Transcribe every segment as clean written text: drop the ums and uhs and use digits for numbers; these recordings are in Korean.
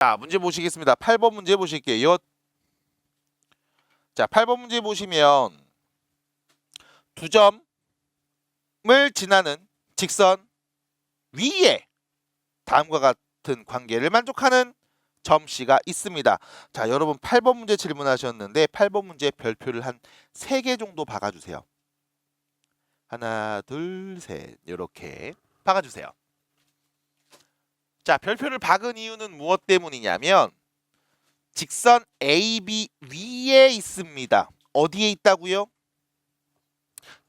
자, 문제 보시겠습니다. 8번 문제 보실게요. 자, 8번 문제 보시면 두 점을 지나는 직선 위에 다음과 같은 관계를 만족하는 점C가 있습니다. 자, 여러분 8번 문제 질문하셨는데 8번 문제 별표를 한 3개 정도 박아주세요. 하나, 둘, 셋 이렇게 박아주세요. 자, 별표를 박은 이유는 무엇 때문이냐면 직선 AB 위에 있습니다. 어디에 있다고요?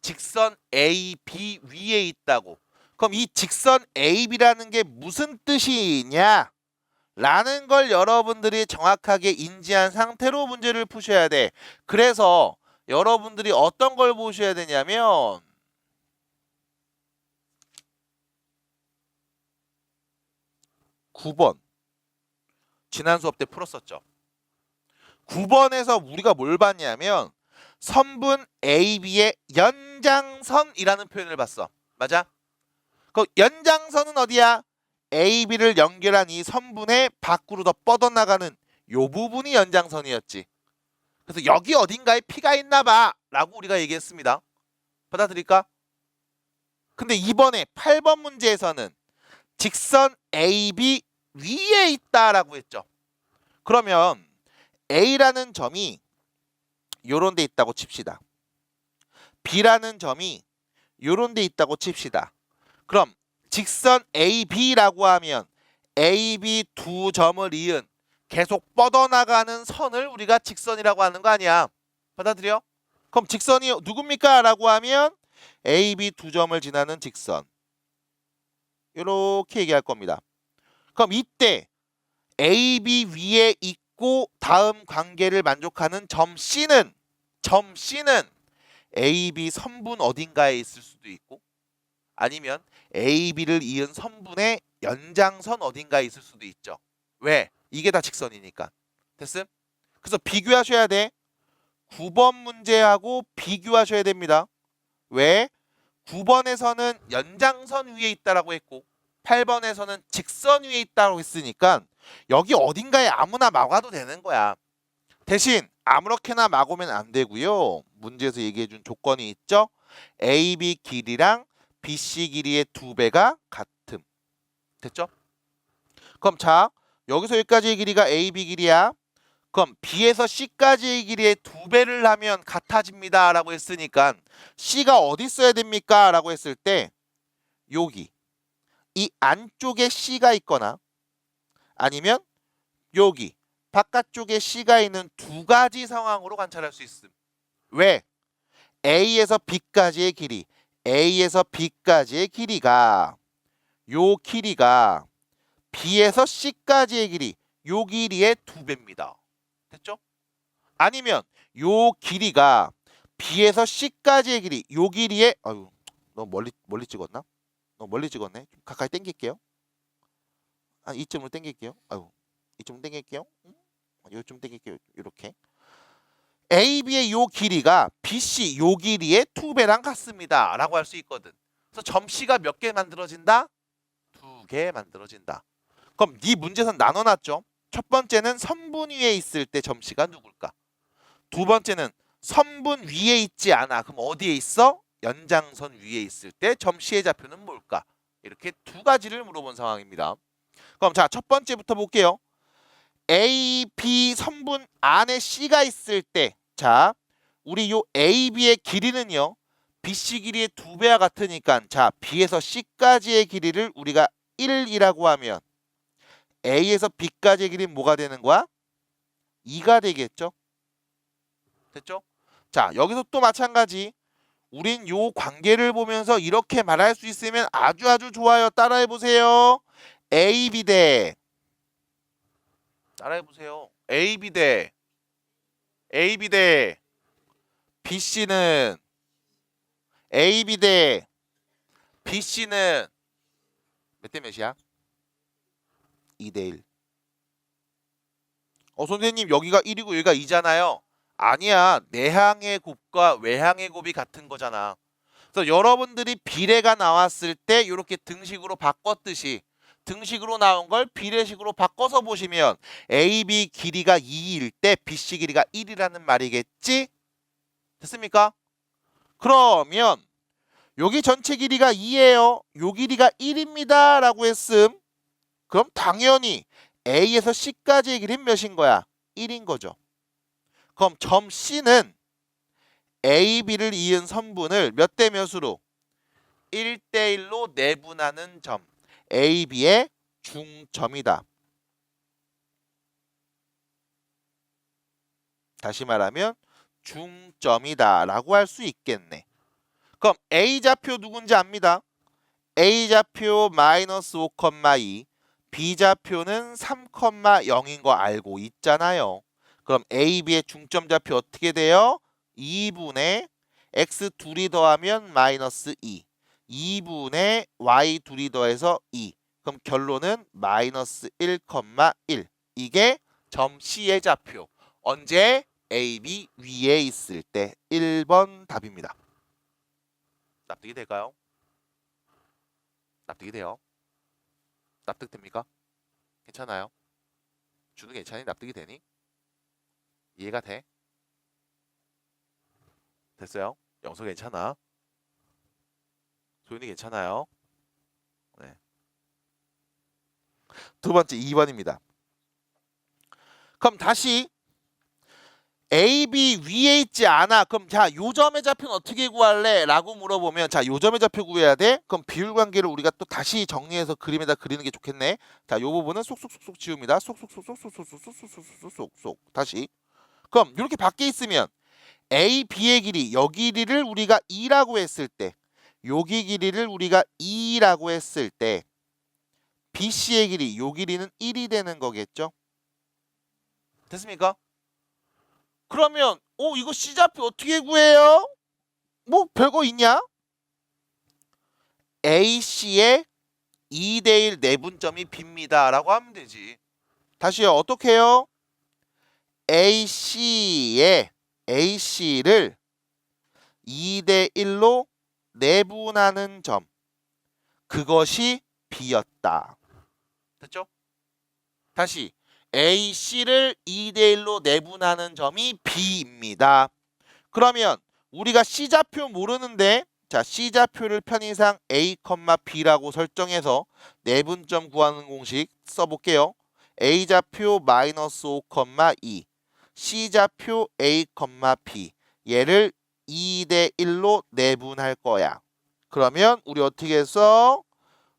직선 AB 위에 있다고. 그럼 이 직선 AB라는 게 무슨 뜻이냐? 라는 걸 여러분들이 정확하게 인지한 상태로 문제를 푸셔야 돼. 그래서 여러분들이 어떤 걸 보셔야 되냐면 9번. 지난 수업 때 풀었었죠. 9번에서 우리가 뭘 봤냐면 선분 AB의 연장선이라는 표현을 봤어. 맞아? 그 연장선은 어디야? AB를 연결한 이 선분의 밖으로 더 뻗어나가는 요 부분이 연장선이었지. 그래서 여기 어딘가에 P가 있나 봐 라고 우리가 얘기했습니다. 받아들일까? 근데 이번에 8번 문제에서는 직선 AB 위에 있다라고 했죠. 그러면 A라는 점이 요런 데 있다고 칩시다. B라는 점이 요런 데 있다고 칩시다. 그럼 직선 AB라고 하면 AB 두 점을 이은 계속 뻗어나가는 선을 우리가 직선이라고 하는 거 아니야. 받아들여? 그럼 직선이 누굽니까? 라고 하면 AB 두 점을 지나는 직선. 이렇게 얘기할 겁니다. 그럼 이때 AB 위에 있고 다음 관계를 만족하는 점 C는 AB 선분 어딘가에 있을 수도 있고 아니면 AB를 이은 선분의 연장선 어딘가에 있을 수도 있죠. 왜? 이게 다 직선이니까. 됐음? 그래서 비교하셔야 돼. 9번 문제하고 비교하셔야 됩니다. 왜? 9번에서는 연장선 위에 있다라고 했고 8번에서는 직선 위에 있다고 했으니까 여기 어딘가에 아무나 막아도 되는 거야. 대신 아무렇게나 막으면 안 되고요. 문제에서 얘기해준 조건이 있죠. AB 길이랑 BC 길이의 2배가 같음. 됐죠? 그럼 자, 여기서 여기까지의 길이가 AB 길이야. 그럼 B에서 C까지의 길이의 2배를 하면 같아집니다 라고 했으니까 C가 어디 있어야 됩니까? 라고 했을 때 여기 이 안쪽에 C가 있거나 아니면 여기 바깥쪽에 C가 있는 두 가지 상황으로 관찰할 수 있음. 왜? A에서 B까지의 길이 A에서 B까지의 길이가 요 길이가 B에서 C까지의 길이 요 길이의 2배입니다. 됐죠? 아니면 요 길이가 B에서 C까지의 길이 요 길이의 아유 너무 멀리 찍었나? 너무 멀리 찍었네. 좀 가까이 당길게요. 한 이쯤으로 당길게요. 아유 이쯤 당길게요. 요쯤 당길게요. 이렇게 AB의 요 길이가 BC 요 길이의 2배랑 같습니다 라고 할 수 있거든. 그래서 점 C가 몇 개 만들어진다? 2개 만들어진다. 그럼 네 문제선 나눠놨죠. 첫 번째는 선분 위에 있을 때 점 C가 누굴까? 두 번째는 선분 위에 있지 않아. 그럼 어디에 있어? 연장선 위에 있을 때 점 C의 좌표는 뭘까? 이렇게 두 가지를 물어본 상황입니다. 그럼 자, 첫 번째부터 볼게요. A, B 선분 안에 C가 있을 때 자, 우리 요 AB의 길이는요. BC 길이의 2배와 같으니까 자, B에서 C까지의 길이를 우리가 1이라고 하면 A에서 B까지의 길이는 뭐가 되는 거야? 2가 되겠죠? 됐죠? 자, 여기서 또 마찬가지. 우린 요 관계를 보면서 이렇게 말할 수 있으면 아주 좋아요. 따라해 보세요. AB 대 따라해 보세요. AB 대 BC는 AB 대 BC는 몇 대 몇이야? 2대 1. 선생님 여기가 1이고 여기가 2잖아요. 아니야. 내항의 곱과 외항의 곱이 같은 거잖아. 그래서 여러분들이 비례가 나왔을 때 이렇게 등식으로 바꿨듯이 등식으로 나온 걸 비례식으로 바꿔서 보시면 AB 길이가 2일 때 BC 길이가 1이라는 말이겠지? 됐습니까? 그러면 여기 전체 길이가 2예요. 요 길이가 1입니다. 라고 했음. 그럼 당연히 A에서 C까지의 길이는 몇인 거야? 1인 거죠. 그럼 점 C는 AB를 이은 선분을 몇 대 몇으로? 1대 1로 내분하는 점. AB의 중점이다. 다시 말하면 중점이다 라고 할 수 있겠네. 그럼 A좌표 누군지 압니다. A좌표 마이너스 5,2, B좌표는 3,0인 거 알고 있잖아요. 그럼 AB의 중점좌표 어떻게 돼요? 2분의 X 둘이 더하면 마이너스 2, 2분의 Y 둘이 더해서 2. 그럼 결론은 마이너스 1,1. 이게 점 C의 좌표. 언제? AB 위에 있을 때 1번 답입니다. 납득이 될까요? 납득이 돼요? 납득됩니까? 괜찮아요? 준우 괜찮니? 납득이 되니? 이해가 돼? 됐어요? 영서 괜찮아? 소윤이 괜찮아요? 네. 두 번째 2번입니다. 그럼 다시 AB 위에 있지 않아. 그럼 자, 요 점의 좌표는 어떻게 구할래? 라고 물어보면 자, 요 점의 좌표 구해야 돼. 그럼 비율 관계를 우리가 또 다시 정리해서 그림에다 그리는 게 좋겠네. 자, 요 부분은 쏙쏙쏙쏙 지웁니다. 쏙쏙쏙쏙쏙쏙쏙쏙쏙쏙쏙. 다시. 그럼 이렇게 밖에 있으면 A, B의 길이, 여기 길이를 우리가 2라고 했을 때, 여기 길이를 우리가 2라고 했을 때 B, C의 길이, 요 길이는 1이 되는 거겠죠? 됐습니까? 그러면 이거 C좌표 어떻게 구해요? 뭐 별거 있냐? AC의 2대 1 내분점이 B입니다 라고 하면 되지. 다시요. 어떻게 해요? AC를 2대 1로 내분하는 점. 그것이 B였다. 됐죠? 다시 AC를 2대 1로 내분하는 점이 B입니다. 그러면 우리가 C좌표 모르는데 자, C좌표를 편의상 A, B라고 설정해서 내분점 구하는 공식 써볼게요. A좌표 마이너스 5,2, C좌표 A, B 얘를 2대 1로 내분할 거야. 그러면 우리 어떻게 해서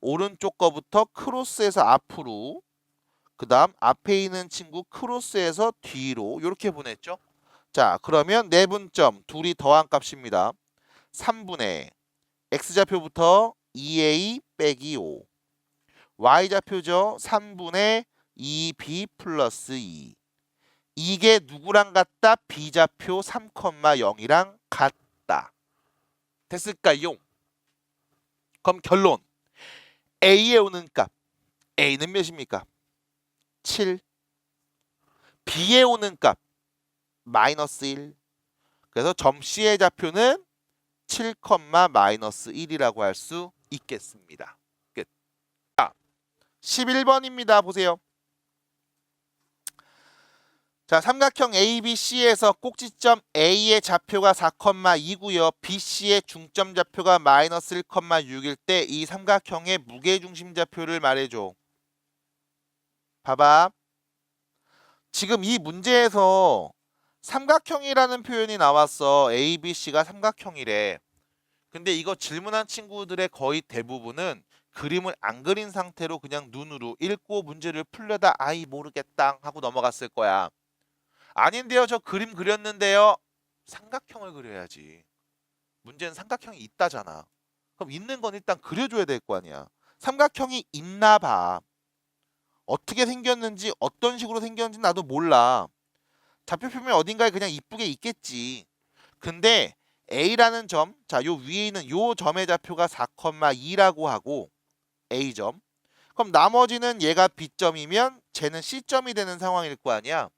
오른쪽 거부터 크로스해서 앞으로 그 다음 앞에 있는 친구 크로스해서 뒤로 이렇게 보냈죠. 자, 그러면 내분점 둘이 더한 값입니다. 3분의 X좌표부터 2A 빼기 5 Y좌표죠. 3분의 2B 플러스 2 이게 누구랑 같다? B좌표 3,0이랑 같다. 됐을까요? 그럼 결론 A에 오는 값 A는 몇입니까? 7 B에 오는 값 마이너스 1 그래서 점 C의 좌표는 7, 마이너스 1이라고 할 수 있겠습니다. 끝. 자, 11번입니다. 보세요. 자, 삼각형 ABC에서 꼭지점 A의 좌표가 4,2고요. BC의 중점 좌표가 마이너스 1,6일 때 이 삼각형의 무게중심 좌표를 말해줘. 봐봐. 지금 이 문제에서 삼각형이라는 표현이 나왔어. ABC가 삼각형이래. 근데 이거 질문한 친구들의 거의 대부분은 그림을 안 그린 상태로 그냥 눈으로 읽고 문제를 풀려다 아이 모르겠다 하고 넘어갔을 거야. 아닌데요. 저 그림 그렸는데요. 삼각형을 그려야지. 문제는 삼각형이 있다잖아. 그럼 있는 건 일단 그려줘야 될 거 아니야. 삼각형이 있나 봐. 어떻게 생겼는지 어떤 식으로 생겼는지 나도 몰라. 좌표 표면 어딘가에 그냥 이쁘게 있겠지. 근데 A라는 점, 자, 요 위에 있는 요 점의 좌표가 4,2라고 하고 A점. 그럼 나머지는 얘가 B점이면 쟤는 C점이 되는 상황일 거 아니야.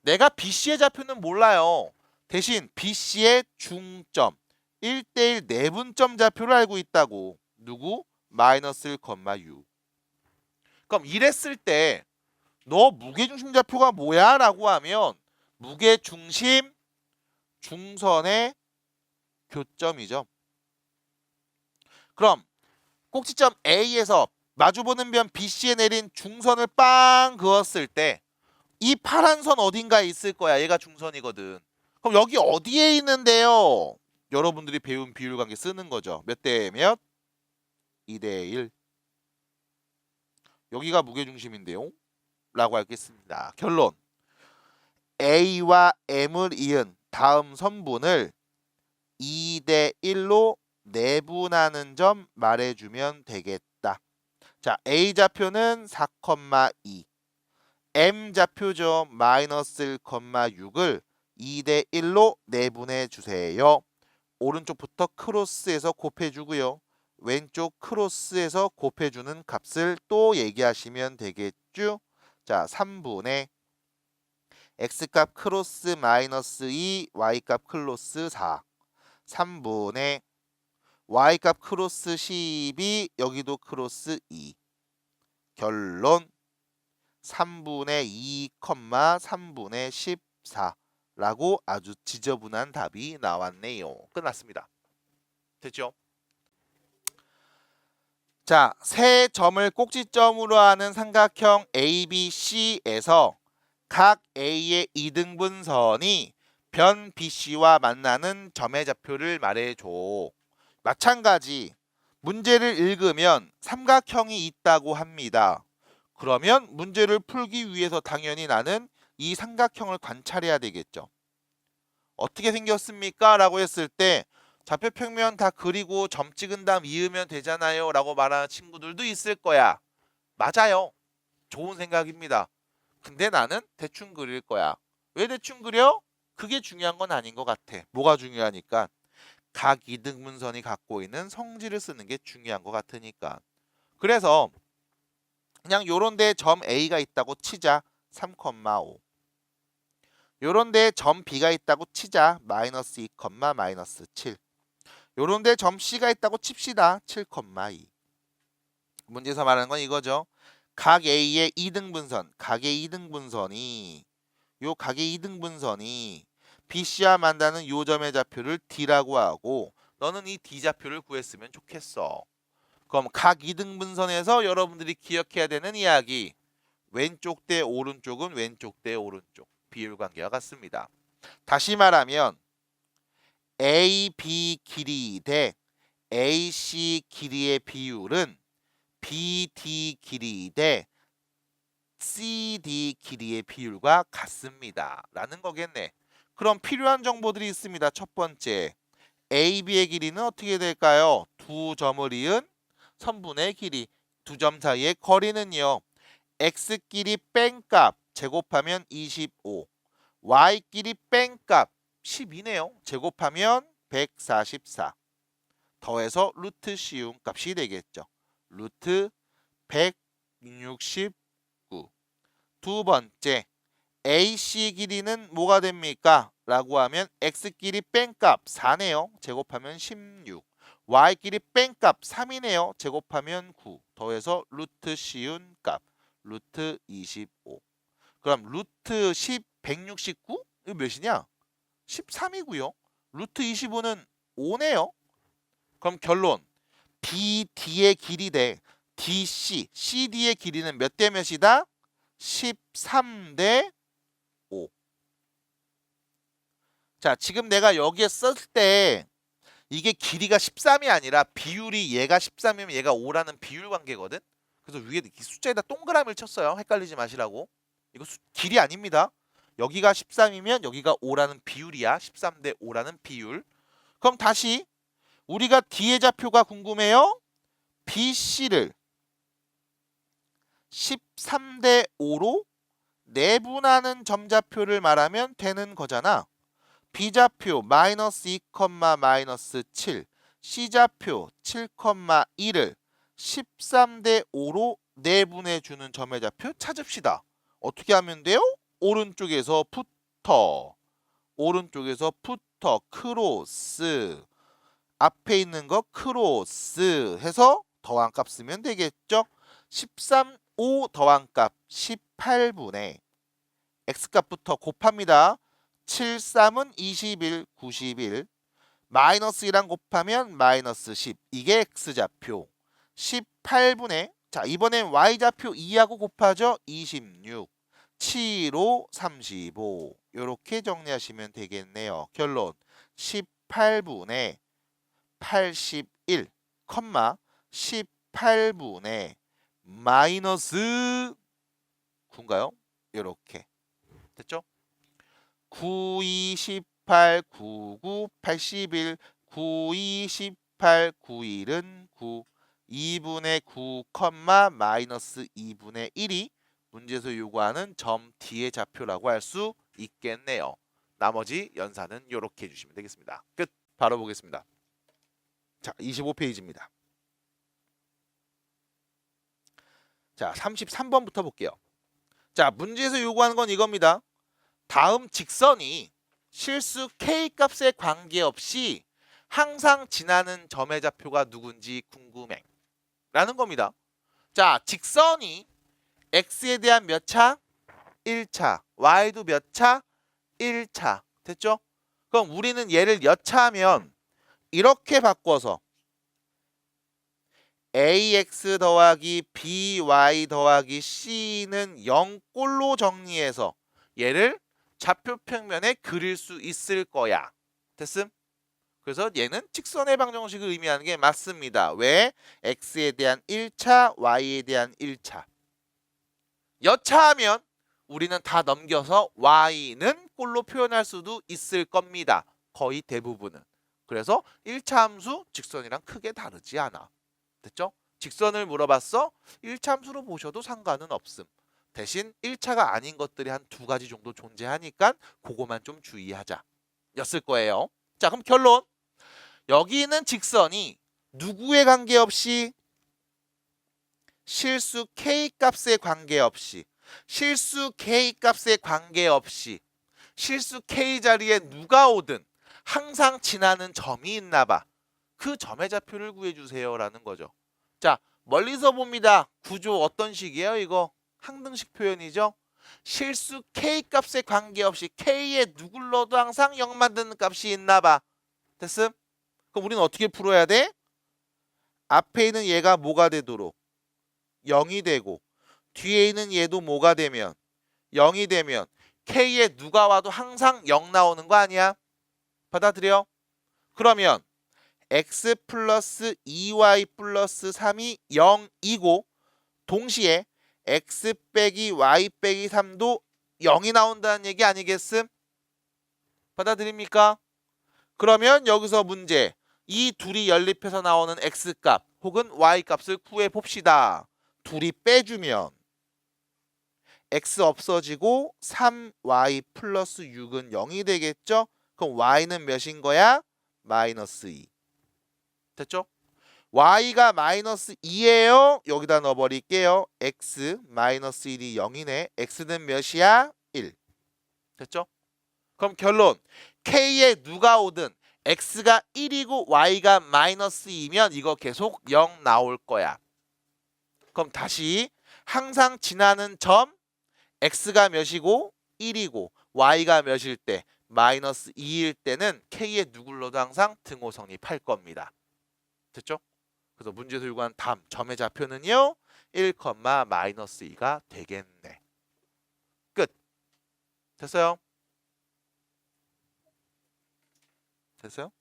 내가 BC의 좌표는 몰라요. 대신 BC의 중점 1대1 내분점 좌표를 알고 있다고. 누구? 마이너스 1,6. 그럼 이랬을 때 너 무게중심 좌표가 뭐야? 라고 하면 무게중심 중선의 교점이죠. 그럼 꼭지점 A에서 마주보는 변 BC에 내린 중선을 빵 그었을 때 이 파란 선 어딘가에 있을 거야. 얘가 중선이거든. 그럼 여기 어디에 있는데요? 여러분들이 배운 비율관계 쓰는 거죠. 몇 대 몇? 2대 1. 여기가 무게중심인데요. 라고 하겠습니다. 결론. A와 M을 이은 다음 선분을 2대 1로 내분하는 점 말해주면 되겠다. 자, A 좌표는 4,2. M 좌표죠. 마이너스 1,6을 2대 1로 내분해 주세요. 오른쪽부터 크로스해서 곱해주고요. 왼쪽 크로스해서 곱해주는 값을 또 얘기하시면 되겠죠. 자, 3분의 x값 크로스 마이너스 2, y값 크로스 4. 3분의 y값 크로스 12, 여기도 크로스 2. 결론 3분의 2, 3분의 14 라고 아주 지저분한 답이 나왔네요. 끝났습니다. 됐죠? 자, 세 점을 꼭지점으로 하는 삼각형 ABC에서 각 A의 이등분선이 변 BC와 만나는 점의 좌표를 말해줘. 마찬가지 문제를 읽으면 삼각형이 있다고 합니다. 그러면 문제를 풀기 위해서 당연히 나는 이 삼각형을 관찰해야 되겠죠. 어떻게 생겼습니까? 라고 했을 때 좌표평면 다 그리고 점 찍은 다음 이으면 되잖아요 라고 말하는 친구들도 있을 거야. 맞아요. 좋은 생각입니다. 근데 나는 대충 그릴 거야. 왜 대충 그려? 그게 중요한 건 아닌 것 같아. 뭐가 중요하니까? 각 이등분선이 갖고 있는 성질을 쓰는 게 중요한 것 같으니까. 그래서 그냥 요런 데 점 A가 있다고 치자. 3,5. 요런 데 점 B가 있다고 치자. 마이너스 2, 마이너스 7. 요런 데 점 C가 있다고 칩시다. 7,2. 문제에서 말하는 건 이거죠. 각 A의 이등분선, 각의 이등분선이 요 각의 이등분선이 BC와 만나는 요 점의 좌표를 D라고 하고 너는 이 D 좌표를 구했으면 좋겠어. 그럼 각 이등분선에서 여러분들이 기억해야 되는 이야기. 왼쪽 대 오른쪽은 왼쪽 대 오른쪽. 비율관계와 같습니다. 다시 말하면 AB 길이 대 AC 길이의 비율은 BD 길이 대 CD 길이의 비율과 같습니다. 라는 거겠네. 그럼 필요한 정보들이 있습니다. 첫 번째, AB의 길이는 어떻게 될까요? 두 점을 이은 선분의 길이. 두 점 사이의 거리는요. X끼리 뺀값 제곱하면 25. Y끼리 뺀값 12네요. 제곱하면 144. 더해서 루트 씌운 값이 되겠죠. 루트 169. 두 번째, AC 길이는 뭐가 됩니까? 라고 하면 X끼리 뺀값 4네요. 제곱하면 16. Y끼리 뺀값 3이네요. 제곱하면 9. 더해서 루트 씌운 값. 루트 25. 그럼 루트 10, 169? 이거 몇이냐? 13이고요. 루트 25는 5네요. 그럼 결론. BD의 길이 대 DC, CD의 길이는 몇 대 몇이다? 13대 5. 자, 지금 내가 여기에 썼을 때 이게 길이가 13이 아니라 비율이 얘가 13이면 얘가 5라는 비율 관계거든. 그래서 위에 숫자에다 동그라미를 쳤어요. 헷갈리지 마시라고. 이거 길이 아닙니다. 여기가 13이면 여기가 5라는 비율이야. 13대 5라는 비율. 그럼 다시 우리가 D의 좌표가 궁금해요. BC를 13대 5로 내분하는 점좌표를 말하면 되는 거잖아. B좌표 마이너스 2, 마이너스 7, C좌표 7,1을 13대 5로 내분해주는 점의 좌표 찾읍시다. 어떻게 하면 돼요? 오른쪽에서부터 크로스 앞에 있는 거 크로스 해서 더한 값 쓰면 되겠죠. 13, 5 더한값 18분의 x값부터 곱합니다. 7, 3은 21, 91 마이너스 1랑 곱하면 마이너스 10 이게 x좌표 18분의 자 이번엔 y좌표 2하고 곱하죠. 26 7, 5, 35 이렇게 정리하시면 되겠네요. 결론 18분의 81, 18분의 마이너스 9인가요? 이렇게 됐죠? 9, 2, 18, 9, 9, 81, 9, 2, 18, 9, 1은 9, 2분의 9, 마이너스 2분의 1이 문제에서 요구하는 점 D의 좌표라고 할 수 있겠네요. 나머지 연산은 이렇게 해주시면 되겠습니다. 끝. 바로 보겠습니다. 자, 25페이지입니다. 자, 33번부터 볼게요. 자, 문제에서 요구하는 건 이겁니다. 다음 직선이 실수 K값에 관계없이 항상 지나는 점의 좌표가 누군지 궁금해 라는 겁니다. 자, 직선이 X에 대한 몇 차? 1차. Y도 몇 차? 1차. 됐죠? 그럼 우리는 얘를 여차하면 이렇게 바꿔서 AX 더하기 BY 더하기 C는 0꼴로 정리해서 얘를 좌표 평면에 그릴 수 있을 거야. 됐음? 그래서 얘는 직선의 방정식을 의미하는 게 맞습니다. 왜? X에 대한 1차, Y에 대한 1차. 여차하면 우리는 다 넘겨서 Y는 꼴로 표현할 수도 있을 겁니다. 거의 대부분은. 그래서 1차 함수 직선이랑 크게 다르지 않아. 됐죠? 직선을 물어봤어? 1차 함수로 보셔도 상관은 없음. 대신 1차가 아닌 것들이 한 2가지 정도 존재하니까 그거만 좀 주의하자. 였을 거예요. 자, 그럼 결론. 여기 있는 직선이 누구에 관계없이 실수 K값에 관계없이 실수 K값에 관계없이 실수 K 자리에 누가 오든 항상 지나는 점이 있나 봐. 그 점의 좌표를 구해주세요 라는 거죠. 자, 멀리서 봅니다. 구조 어떤 식이에요? 이거 항등식 표현이죠. 실수 K값에 관계없이 K에 누굴 넣어도 항상 0 만드는 값이 있나 봐. 됐음? 그럼 우리는 어떻게 풀어야 돼? 앞에 있는 얘가 뭐가 되도록 0이 되고 뒤에 있는 얘도 뭐가 되면 0이 되면 K에 누가 와도 항상 0 나오는 거 아니야? 받아들여? 그러면 x 플러스 2y 플러스 3이 0이고 동시에 x 빼기 y 빼기 3도 0이 나온다는 얘기 아니겠음? 받아들입니까? 그러면 여기서 문제 이 둘이 연립해서 나오는 x값 혹은 y값을 구해 봅시다. 둘이 빼주면 x 없어지고 3y 플러스 6은 0이 되겠죠? 그럼 y는 몇인 거야? 마이너스 2. 됐죠? y가 마이너스 2예요. 여기다 넣어버릴게요. x 마이너스 1이 0이네. x는 몇이야? 1. 됐죠? 그럼 결론. k에 누가 오든 x가 1이고 y가 마이너스 2면 이거 계속 0 나올 거야. 그럼 다시 항상 지나는 점 x가 몇이고 1이고 y가 몇일 때 마이너스 2일 때는 k에 누굴 넣어도 항상 등호 성립할 겁니다. 됐죠? 그래서 문제에서 요구한 다음 점의 좌표는요 1, 마이너스 2가 되겠네. 끝. 됐어요? 됐어요?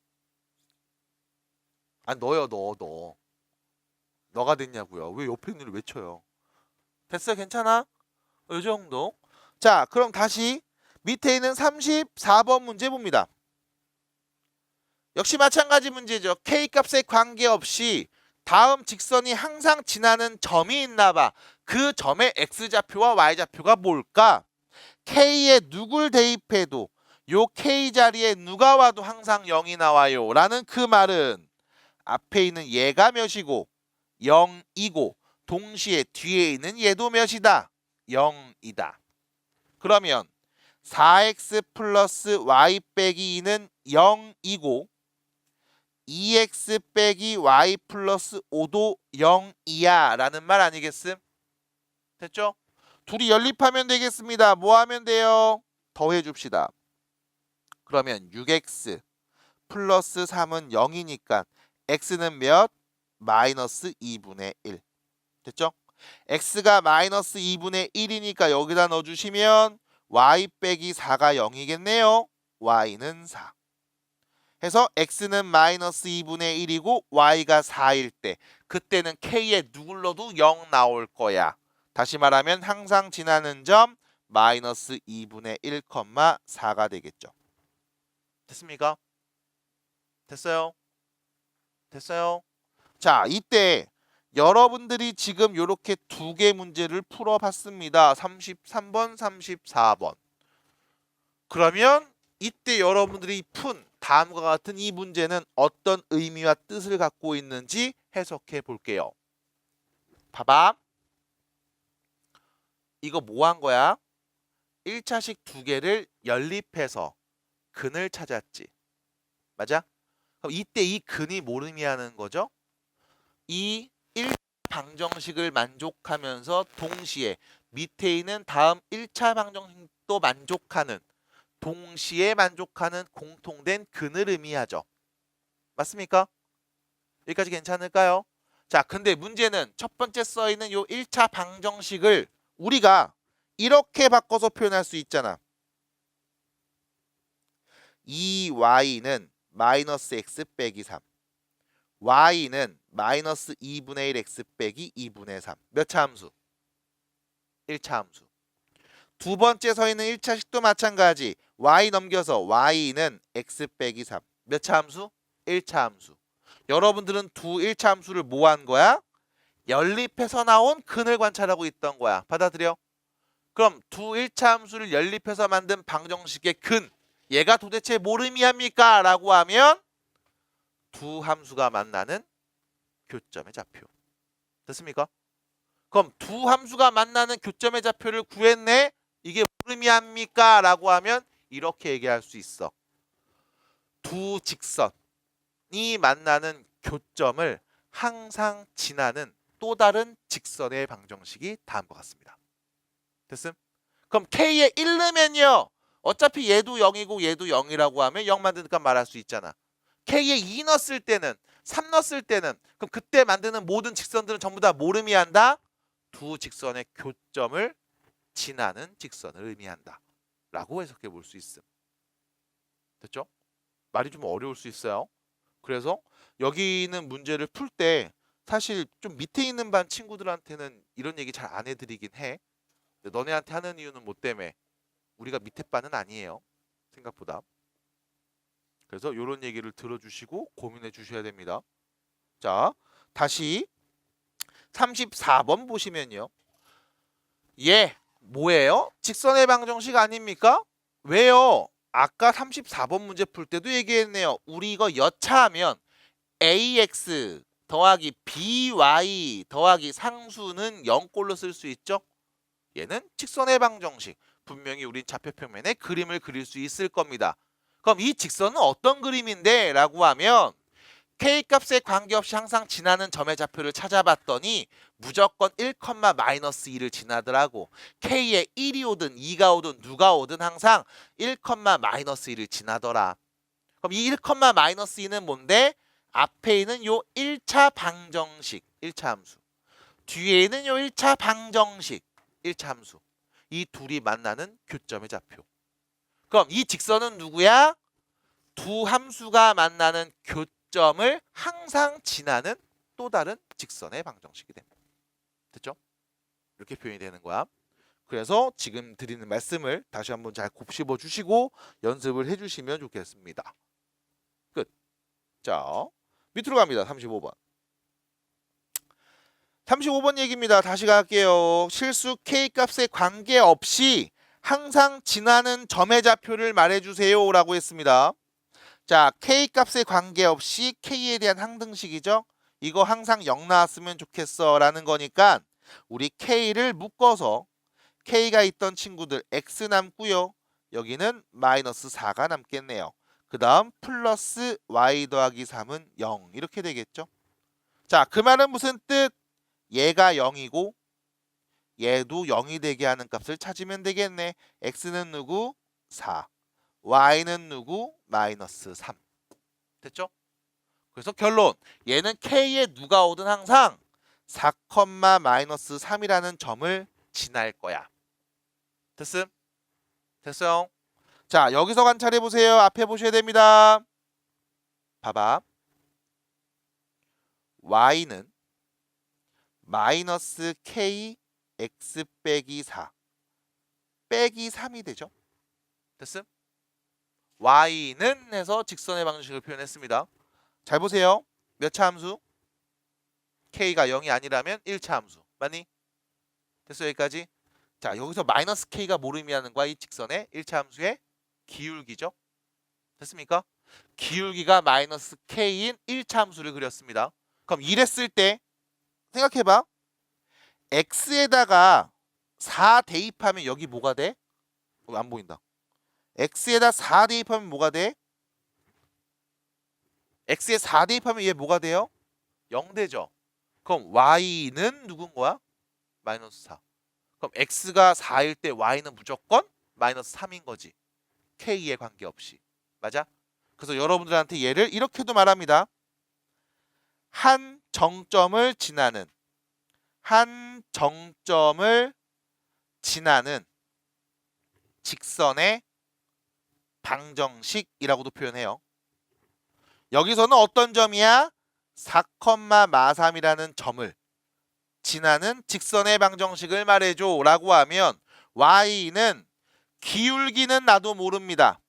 아 너요 너. 너가 됐냐고요. 왜 옆에 있는 일 외쳐요? 됐어? 괜찮아? 이 정도. 자 그럼 다시 밑에 있는 34번 문제 봅니다. 역시 마찬가지 문제죠. K값에 관계없이 다음 직선이 항상 지나는 점이 있나 봐. 그 점의 X좌표와 Y좌표가 뭘까? K에 누굴 대입해도 요 K 자리에 누가 와도 항상 0이 나와요. 라는 그 말은 앞에 있는 얘가 몇이고 0이고 동시에 뒤에 있는 얘도 몇이다? 0이다. 그러면 4x 플러스 y 빼기 2는 0이고 2x 빼기 y 플러스 5도 0이야 라는 말 아니겠음? 됐죠? 둘이 연립하면 되겠습니다. 뭐 하면 돼요? 더해 줍시다. 그러면 6x 플러스 3은 0이니까 x는 몇? 마이너스 2분의 1. 됐죠? x가 마이너스 2분의 1이니까 여기다 넣어주시면 y 빼기 4가 0이겠네요. y는 4. 해서 x는 마이너스 2분의 1이고 y가 4일 때 그때는 k에 누굴 넣어도 0 나올 거야. 다시 말하면 항상 지나는 점 마이너스 2분의 1, 4가 되겠죠. 됐습니까? 됐어요? 됐어요? 자, 이때 여러분들이 지금 이렇게 두 개 문제를 풀어봤습니다. 33번, 34번. 그러면 이때 여러분들이 푼 다음과 같은 이 문제는 어떤 의미와 뜻을 갖고 있는지 해석해 볼게요. 봐봐. 이거 뭐 한 거야? 1차식 두 개를 연립해서 근을 찾았지. 맞아? 그럼 이때 이 근이 뭘 의미하는 거죠? 이 1차 방정식을 만족하면서 동시에 밑에 있는 다음 1차 방정식도 만족하는 동시에 만족하는 공통된 근을 의미하죠. 맞습니까? 여기까지 괜찮을까요? 자, 근데 문제는 첫 번째 써 있는 요 1차 방정식을 우리가 이렇게 바꿔서 표현할 수 있잖아. 2y는 마이너스 x 빼기 3. y는 마이너스 2분의 1 x 빼기 2분의 3. 몇 차 함수? 1차 함수. 두 번째 서 있는 1차식도 마찬가지. y 넘겨서 y는 x 빼기 3. 몇 차 함수? 1차 함수. 여러분들은 두 1차 함수를 뭐 한 거야? 연립해서 나온 근을 관찰하고 있던 거야. 받아들여? 그럼 두 1차 함수를 연립해서 만든 방정식의 근. 얘가 도대체 뭘 의미합니까? 라고 하면 두 함수가 만나는 교점의 좌표. 됐습니까? 그럼 두 함수가 만나는 교점의 좌표를 구했네. 이게 뭘 의미합니까? 라고 하면 이렇게 얘기할 수 있어. 두 직선이 만나는 교점을 항상 지나는 또 다른 직선의 방정식이 다음과 같습니다. 됐음? 그럼 K에 1 넣으면요. 어차피 얘도 0이고 얘도 0이라고 하면 0 만드니까 말할 수 있잖아. K에 2 넣었을 때는 3 넣었을 때는 그럼 그때 만드는 모든 직선들은 전부 다 뭘 의미한다? 두 직선의 교점을 지나는 직선을 의미한다. 라고 해석해 볼 수 있음. 됐죠? 말이 좀 어려울 수 있어요. 그래서 여기 있는 문제를 풀 때 사실 좀 밑에 있는 반 친구들한테는 이런 얘기 잘 안 해드리긴 해. 너네한테 하는 이유는 뭐 때문에? 우리가 밑에 반은 아니에요. 생각보다. 그래서 이런 얘기를 들어주시고 고민해 주셔야 됩니다. 자, 다시 34번 보시면요. 예, 뭐예요? 직선의 방정식 아닙니까? 왜요? 아까 34번 문제 풀 때도 얘기했네요. 우리 이거 여차하면 ax 더하기 by 더하기 상수는 0꼴로 쓸 수 있죠? 얘는 직선의 방정식. 분명히 우린 좌표평면에 그림을 그릴 수 있을 겁니다. 그럼 이 직선은 어떤 그림인데? 라고 하면 K값에 관계없이 항상 지나는 점의 좌표를 찾아봤더니 무조건 1, 마이너스 2를 지나더라고. K에 1이 오든 2가 오든 누가 오든 항상 1, 마이너스 2를 지나더라. 그럼 이 1, 마이너스 2는 뭔데? 앞에 있는 요 1차 방정식, 1차 함수. 뒤에 있는 요 1차 방정식, 1차 함수. 이 둘이 만나는 교점의 좌표. 그럼 이 직선은 누구야? 두 함수가 만나는 교점을 항상 지나는 또 다른 직선의 방정식이 됩니다. 됐죠? 이렇게 표현이 되는 거야. 그래서 지금 드리는 말씀을 다시 한번 잘 곱씹어 주시고 연습을 해주시면 좋겠습니다. 끝. 자, 밑으로 갑니다. 35번. 35번 얘기입니다. 다시 갈게요. 실수 K값에 관계없이 항상 지나는 점의 좌표를 말해주세요 라고 했습니다. 자, K값에 관계없이 K에 대한 항등식이죠. 이거 항상 0 나왔으면 좋겠어 라는 거니까 우리 K를 묶어서 K가 있던 친구들 X 남고요. 여기는 마이너스 4가 남겠네요. 그 다음 플러스 Y 더하기 3은 0 이렇게 되겠죠. 자, 그 말은 무슨 뜻? 얘가 0이고 얘도 0이 되게 하는 값을 찾으면 되겠네. x는 누구? 4. y는 누구? 마이너스 3. 됐죠? 그래서 결론. 얘는 k에 누가 오든 항상 4, 마이너스 3이라는 점을 지날 거야. 됐음? 됐어요? 자, 여기서 관찰해 보세요. 앞에 보셔야 됩니다. 봐봐. y는 마이너스 k x 빼기 4 빼기 3이 되죠. 됐음? y는 해서 직선의 방정식을 표현했습니다. 잘 보세요. 몇 차 함수? k가 0이 아니라면 1차 함수. 맞니? 됐어 여기까지? 자, 여기서 마이너스 k가 뭘 의미하는 거야? 이 직선의 1차 함수의 기울기죠. 됐습니까? 기울기가 마이너스 k인 1차 함수를 그렸습니다. 그럼 이랬을 때 생각해봐. x에다가 4 대입하면 여기 뭐가 돼? 안 보인다. x에다 4 대입하면 뭐가 돼? x에 4 대입하면 얘 뭐가 돼요? 0 되죠. 그럼 y는 누군 거야? 마이너스 4. 그럼 x가 4일 때 y는 무조건 마이너스 3인 거지. k에 관계없이. 맞아? 그래서 여러분들한테 얘를 이렇게도 말합니다. 한 정점을 지나는 직선의 방정식이라고도 표현해요. 여기서는 어떤 점이야? 4, 마3이라는 점을 지나는 직선의 방정식을 말해줘 라고 하면 y는 기울기는 나도 모릅니다.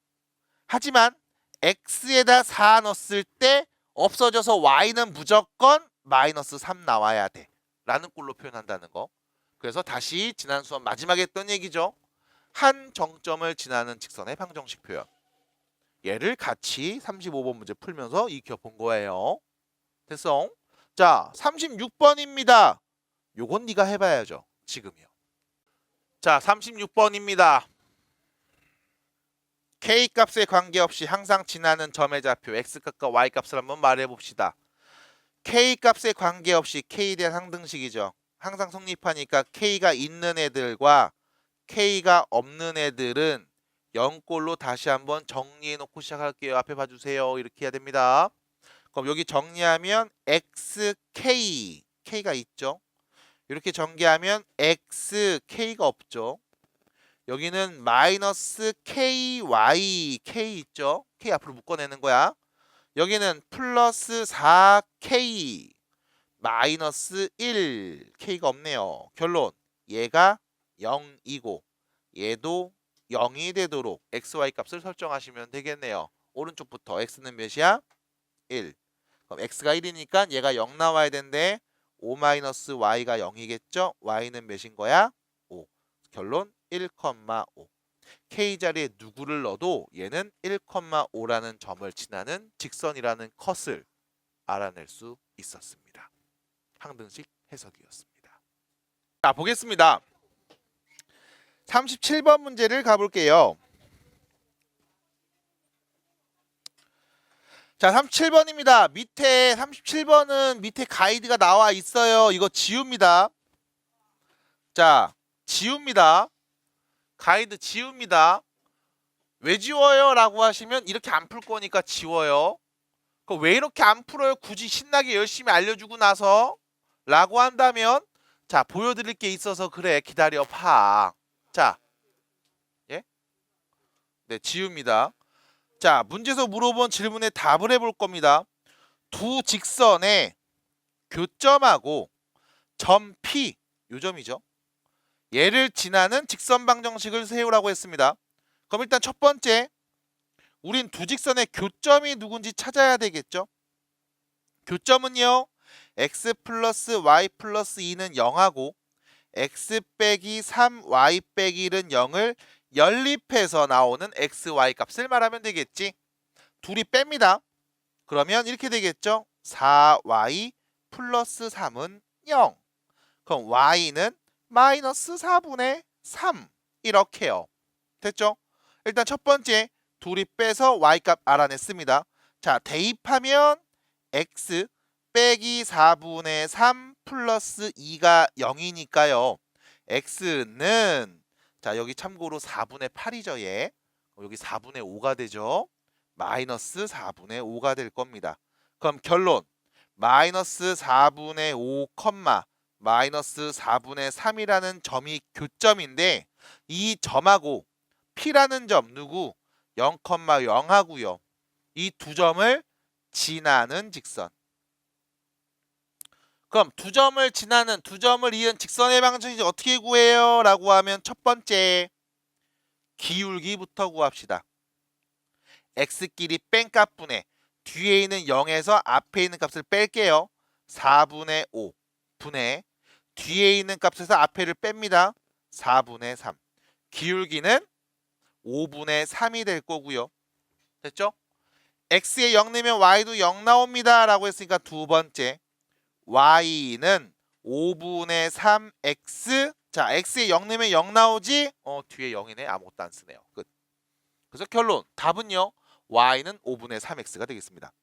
하지만 x에다 4 넣었을 때 없어져서 y는 무조건 마이너스 3 나와야 돼 라는 꼴로 표현한다는 거. 그래서 다시 지난 수업 마지막에 했던 얘기죠. 한 정점을 지나는 직선의 방정식 표현. 얘를 같이 35번 문제 풀면서 익혀본 거예요. 됐어? 자, 36번입니다. 요건 네가 해봐야죠. 지금이요. 자, 36번입니다. K값에 관계없이 항상 지나는 점의 좌표 X값과 Y값을 한번 말해봅시다. K값에 관계없이 K에 대한 상등식이죠. 항상 성립하니까 K가 있는 애들과 K가 없는 애들은 0꼴로 다시 한번 정리해놓고 시작할게요. 앞에 봐주세요. 이렇게 해야 됩니다. 그럼 여기 정리하면 XK, K가 있죠. 이렇게 전개하면 XK가 없죠. 여기는 마이너스 KY, K 있죠. K 앞으로 묶어내는 거야. 여기는 플러스 4K, 마이너스 1, K가 없네요. 결론, 얘가 0이고 얘도 0이 되도록 XY 값을 설정하시면 되겠네요. 오른쪽부터 X는 몇이야? 1. 그럼 X가 1이니까 얘가 0 나와야 되는데 5-Y가 0이겠죠? Y는 몇인 거야? 5. 결론 1,5. K 자리에 누구를 넣어도 얘는 1,5라는 점을 지나는 직선이라는 컷을 알아낼 수 있었습니다. 항등식 해석이었습니다. 자, 보겠습니다. 37번 문제를 가볼게요. 자, 37번입니다. 밑에 37번은 밑에 가이드가 나와 있어요. 이거 지웁니다. 자, 지웁니다. 가이드 지웁니다. 왜 지워요? 라고 하시면 이렇게 안 풀 거니까 지워요. 그럼 왜 이렇게 안 풀어요? 굳이 신나게 열심히 알려주고 나서 라고 한다면 자, 보여드릴 게 있어서 그래. 기다려 봐. 자, 예? 네, 지웁니다. 자, 문제에서 물어본 질문에 답을 해볼 겁니다. 두 직선의 교점하고 점 P, 요 점이죠. 얘를 지나는 직선 방정식을 세우라고 했습니다. 그럼 일단 첫 번째, 우린 두 직선의 교점이 누군지 찾아야 되겠죠. 교점은요, x 플러스 y 플러스 2는 0하고 x 빼기 3 y 빼기 1은 0을 연립해서 나오는 x, y 값을 말하면 되겠지. 둘이 뺍니다. 그러면 이렇게 되겠죠. 4y 플러스 3은 0. 그럼 y는 마이너스 4분의 3 이렇게요. 됐죠? 일단 첫 번째 둘이 빼서 y값 알아냈습니다. 자, 대입하면 x 빼기 4분의 3 플러스 2가 0이니까요. x는 자 여기 참고로 4분의 8이죠 얘. 여기 4분의 5가 되죠. 마이너스 4분의 5가 될 겁니다. 그럼 결론 마이너스 4분의 5, 마이너스 4분의 3이라는 점이 교점인데 이 점하고 P라는 점 누구? 0,0하고요. 이 두 점을 지나는 직선. 그럼 두 점을 지나는 두 점을 이은 직선의 방정식 어떻게 구해요? 라고 하면 첫 번째 기울기부터 구합시다. x끼리 뺀 값분의 뒤에 있는 0에서 앞에 있는 값을 뺄게요. 4분의 5 분의 뒤에 있는 값에서 앞에를 뺍니다. 4분의 3. 기울기는 5분의 3이 될 거고요. 됐죠? x에 0 넣으면 y도 0 나옵니다. 라고 했으니까 두 번째 y는 5분의 3x. 자, x에 0 넣으면 0 나오지? 뒤에 0이네. 아무것도 안 쓰네요. 끝. 그래서 결론 답은요. y는 5분의 3x가 되겠습니다.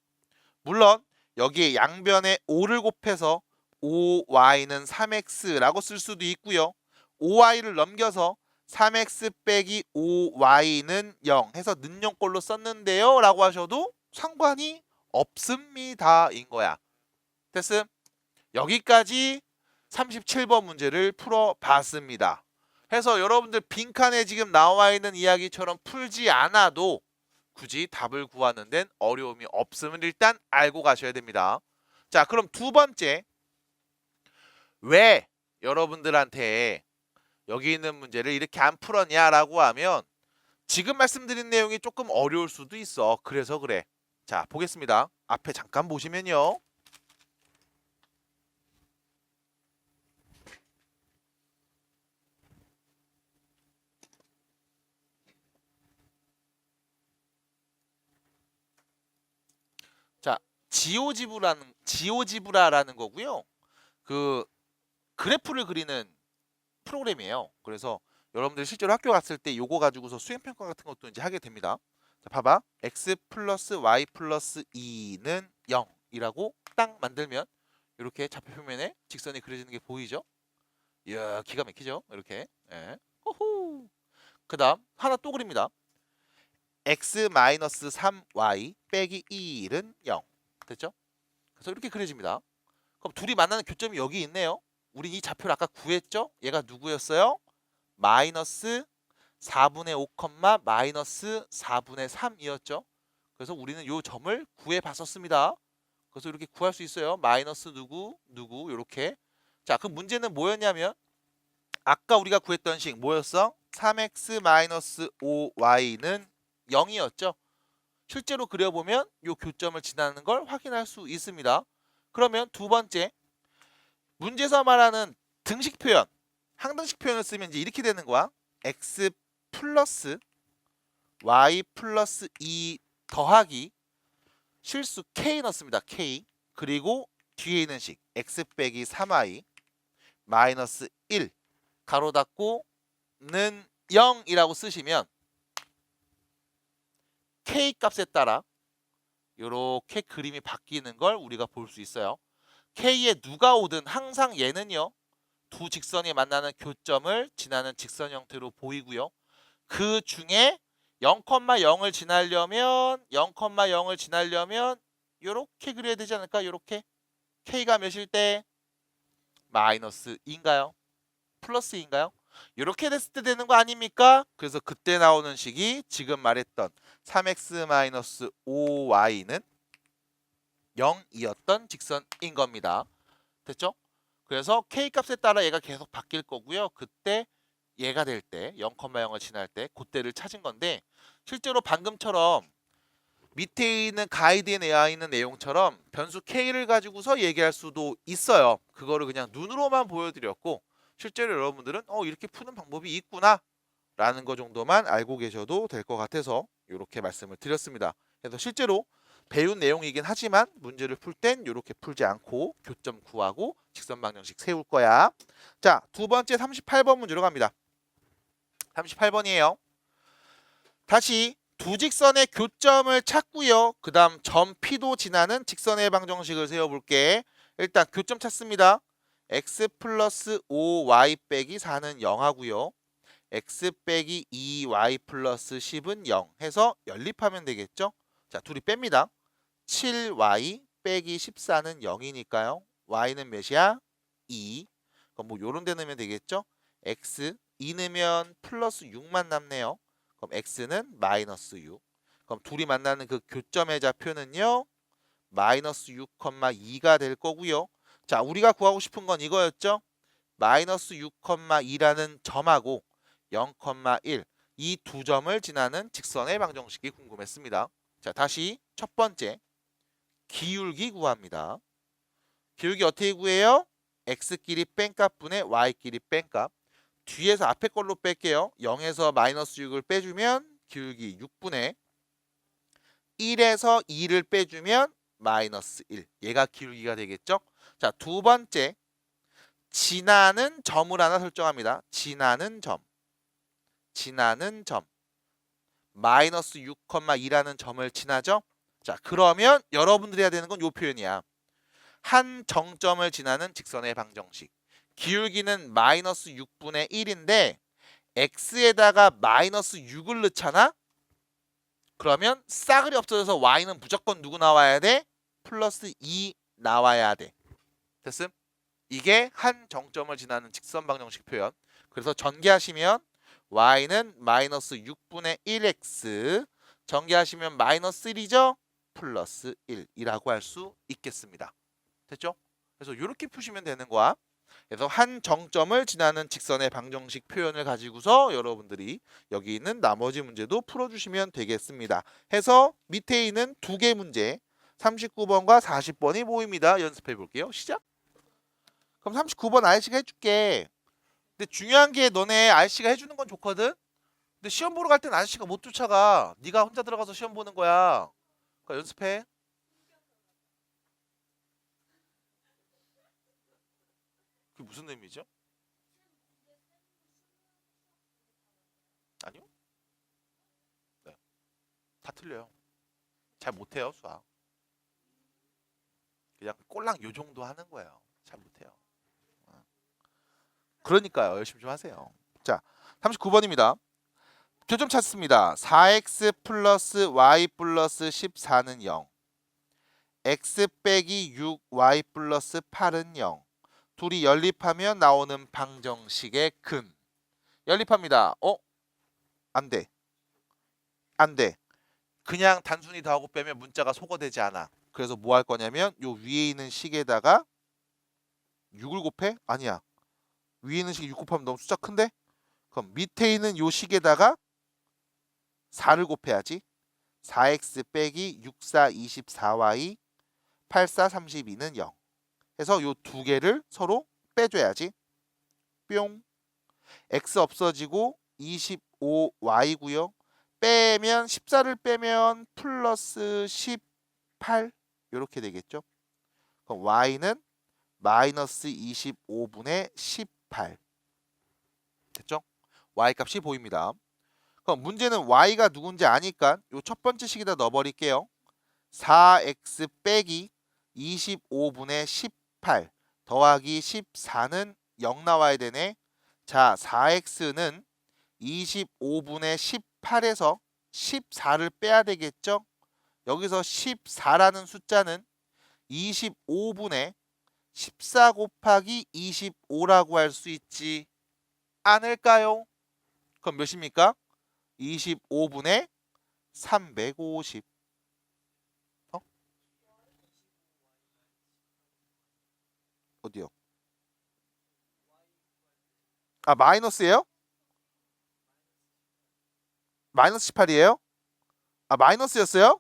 물론 여기에 양변에 5를 곱해서 5y는 3x라고 쓸 수도 있고요. 5y를 넘겨서 3x 빼기 5y는 0 해서 는용꼴로 썼는데요. 라고 하셔도 상관이 없습니다. 인 거야. 됐음? 여기까지 37번 문제를 풀어봤습니다. 해서 여러분들 빈칸에 지금 나와 있는 이야기처럼 풀지 않아도 굳이 답을 구하는 데는 어려움이 없음을 일단 알고 가셔야 됩니다. 자, 그럼 두 번째 왜 여러분들한테 여기 있는 문제를 이렇게 안 풀었냐라고 하면 지금 말씀드린 내용이 조금 어려울 수도 있어. 그래서 그래. 자, 보겠습니다. 앞에 잠깐 보시면요. 자, 지오지브라라는 거고요. 그 그래프를 그리는 프로그램이에요. 그래서 여러분들 실제로 학교 갔을 때 요거 가지고서 수행평가 같은 것도 이제 하게 됩니다. 자, 봐봐. x 플러스 y 플러스 2는 0이라고 딱 만들면 이렇게 좌표 표면에 직선이 그려지는 게 보이죠? 이야, 기가 막히죠? 이렇게. 예. 호호. 그 다음 하나 또 그립니다. x 마이너스 3y 빼기 1은 0. 됐죠? 그래서 이렇게 그려집니다. 그럼 둘이 만나는 교점이 여기 있네요. 우리 이 좌표를 아까 구했죠? 얘가 누구였어요? 마이너스 4분의 5, 마이너스 4분의 3이었죠. 그래서 우리는 이 점을 구해봤었습니다. 그래서 이렇게 구할 수 있어요. 마이너스 누구 이렇게. 자, 그 문제는 뭐였냐면 아까 우리가 구했던 식 뭐였어? 3x 마이너스 5y는 0이었죠. 실제로 그려보면 이 교점을 지나는 걸 확인할 수 있습니다. 그러면 두 번째 문제에서 말하는 등식 표현, 항등식 표현을 쓰면 이제 이렇게 되는 거야. x 플러스 y 플러스 2 더하기 실수 k 넣습니다. k 그리고 뒤에 있는 식 x 빼기 3y 마이너스 1 가로 닫고는 0이라고 쓰시면 k 값에 따라 이렇게 그림이 바뀌는 걸 우리가 볼 수 있어요. k에 누가 오든 항상 얘는요. 두 직선이 만나는 교점을 지나는 직선 형태로 보이고요. 그 중에 0,0을 지나려면 이렇게 그려야 되지 않을까? 이렇게 k가 몇일 때? 마이너스 2인가요? 플러스 2인가요? 이렇게 됐을 때 되는 거 아닙니까? 그래서 그때 나오는 식이 지금 말했던 3x-5y는 0이었던 직선인 겁니다. 됐죠? 그래서 k 값에 따라 얘가 계속 바뀔 거고요. 그때 얘가 될 때 0,0을 지날 때 그때를 찾은 건데 실제로 방금처럼 밑에 있는 가이드에 나와 있는 내용처럼 변수 k를 가지고서 얘기할 수도 있어요. 그거를 그냥 눈으로만 보여드렸고 실제로 여러분들은 이렇게 푸는 방법이 있구나 라는 거 정도만 알고 계셔도 될 것 같아서 이렇게 말씀을 드렸습니다. 그래서 실제로 배운 내용이긴 하지만 문제를 풀 땐 이렇게 풀지 않고 교점 구하고 직선 방정식 세울 거야. 자, 두 번째 38번 문제로 갑니다. 38번이에요. 다시 두 직선의 교점을 찾고요. 그 다음 점 P도 지나는 직선의 방정식을 세워볼게. 일단 교점 찾습니다. x 플러스 5y 빼기 4는 0 하고요. x 빼기 2y 플러스 10은 0 해서 연립하면 되겠죠? 자, 둘이 뺍니다. 7y 빼기 14는 0이니까요. y는 몇이야? 2. 그럼 뭐 요런 데 넣으면 되겠죠? x 2 넣으면 플러스 6만 남네요. 그럼 x는 마이너스 6. 그럼 둘이 만나는 그 교점의 좌표는요. 마이너스 6,2가 될 거고요. 자, 우리가 구하고 싶은 건 이거였죠? 마이너스 6,2라는 점하고 0,1 이 두 점을 지나는 직선의 방정식이 궁금했습니다. 자, 다시 첫 번째 기울기 구합니다. 기울기 어떻게 구해요? x끼리 뺀값분의 y끼리 뺀값. 뒤에서 앞에 걸로 뺄게요. 0에서 마이너스 6을 빼주면 기울기 6분의 1에서 2를 빼주면 마이너스 1. 얘가 기울기가 되겠죠? 자, 두 번째 지나는 점을 하나 설정합니다. 지나는 점. 마이너스 6,2라는 점을 지나죠? 자, 그러면 여러분들이 해야 되는 건 이 표현이야. 한 정점을 지나는 직선의 방정식. 기울기는 마이너스 6분의 1인데 x에다가 마이너스 6을 넣잖아? 그러면 싸그리 없어져서 y는 무조건 누구 나와야 돼? 플러스 2 나와야 돼. 됐음? 이게 한 정점을 지나는 직선 방정식 표현. 그래서 전개하시면 y는 마이너스 6분의 1x 전개하시면 마이너스 1이죠? 플러스 1이라고 할 수 있겠습니다. 됐죠? 그래서 이렇게 푸시면 되는 거야. 그래서 한 정점을 지나는 직선의 방정식 표현을 가지고서 여러분들이 여기 있는 나머지 문제도 풀어주시면 되겠습니다. 해서 밑에 있는 두 개 문제 39번과 40번이 보입니다. 연습해 볼게요. 시작! 그럼 39번 아저씨가 해줄게. 근데 중요한 게 너네 아저씨가 해주는 건 좋거든? 근데 시험 보러 갈 땐 아저씨가 못 쫓아가. 네가 혼자 들어가서 시험 보는 거야. 그러니까 연습해. 그게 무슨 의미죠? 아니요? 네. 다 틀려요. 잘 못해요, 수학. 그냥 꼴랑 요 정도 하는 거예요. 잘 못해요. 그러니까요. 열심히 좀 하세요. 자, 39번입니다. 교점 찾습니다. 4x 플러스 y 플러스 14는 0. x 빼기 6y 플러스 8은 0. 둘이 연립하면 나오는 방정식의 근. 연립합니다. 안 돼. 안 돼. 그냥 단순히 더하고 빼면 문자가 소거되지 않아. 그래서 뭐 할 거냐면 요 위에 있는 식에다가 6을 곱해? 아니야. 위에 있는 식에 6 곱하면 너무 숫자 큰데? 그럼 밑에 있는 요 식에다가 4를 곱해야지. 4x 빼기 64 24y 84 32는 0. 해서 요 두 개를 서로 빼줘야지. 뿅. x 없어지고 25y고요. 빼면 14를 빼면 플러스 18 이렇게 되겠죠. 그럼 y는 마이너스 25분의 18 됐죠? y 값이 보입니다. 그럼 문제는 y가 누군지 아니까 요 첫 번째 식에다 넣어버릴게요. 4x 빼기 25분의 18 더하기 14는 0 나와야 되네. 자, 4x는 25분의 18에서 14를 빼야 되겠죠? 여기서 14라는 숫자는 25분의 14 곱하기 25라고 할 수 있지 않을까요? 그럼 몇입니까? 25분의 350. 어디요? 아, 마이너스예요? 마이너스 18이에요? 아, 마이너스였어요?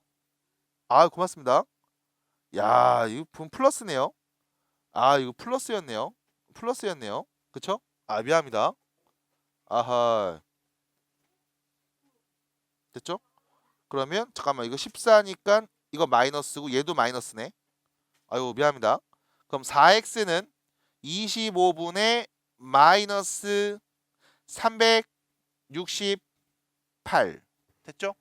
아, 고맙습니다. 야, 이거 분 플러스네요. 아, 이거 플러스였네요. 플러스였네요. 그쵸? 아, 미안합니다. 아하. 됐죠? 그러면 잠깐만 이거 14니까 이거 마이너스고 얘도 마이너스네. 아유, 미안합니다. 그럼 4x는 25분의 마이너스 368 됐죠?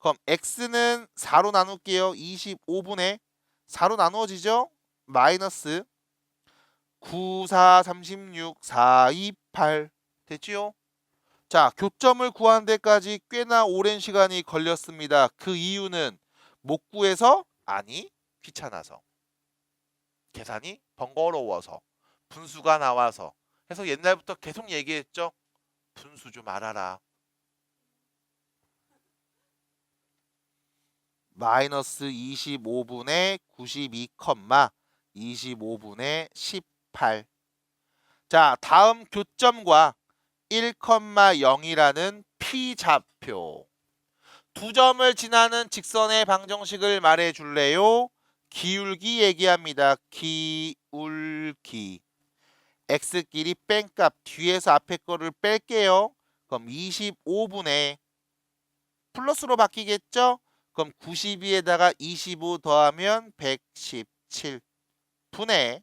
그럼 x는 4로 나눌게요. 25분의 4로 나누어지죠? 마이너스 9, 4, 36, 4, 2, 8 됐지요? 자, 교점을 구하는 데까지 꽤나 오랜 시간이 걸렸습니다. 그 이유는 못 구해서? 아니, 귀찮아서. 계산이 번거로워서. 분수가 나와서. 해서 옛날부터 계속 얘기했죠. 분수 좀 알아라. 마이너스 25분의 92, 25분의 18. 자, 다음 교점과 1,0이라는 P좌표. 두 점을 지나는 직선의 방정식을 말해줄래요? 기울기 얘기합니다. 기울기. x끼리 뺀값 뒤에서 앞에 거를 뺄게요. 그럼 25분의 플러스로 바뀌겠죠? 그럼 92에다가 25 더하면 117 분의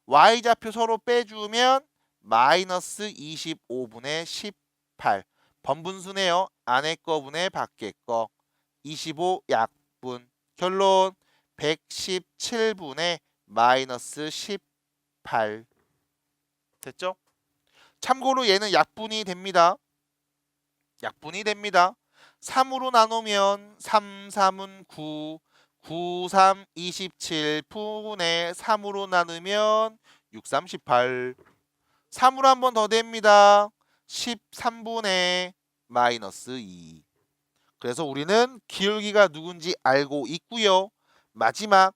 y좌표 서로 빼주면 마이너스 25분의 18 번분수네요. 안에 거 분의 밖에 거 25 약분 결론 117분의 마이너스 18 됐죠? 참고로 얘는 약분이 됩니다. 약분이 됩니다. 3으로 나누면 3, 3은 9, 9, 3, 27 분의 3으로 나누면 6, 3, 18 3으로 한 번 더 됩니다. 13분의 마이너스 2 그래서 우리는 기울기가 누군지 알고 있고요. 마지막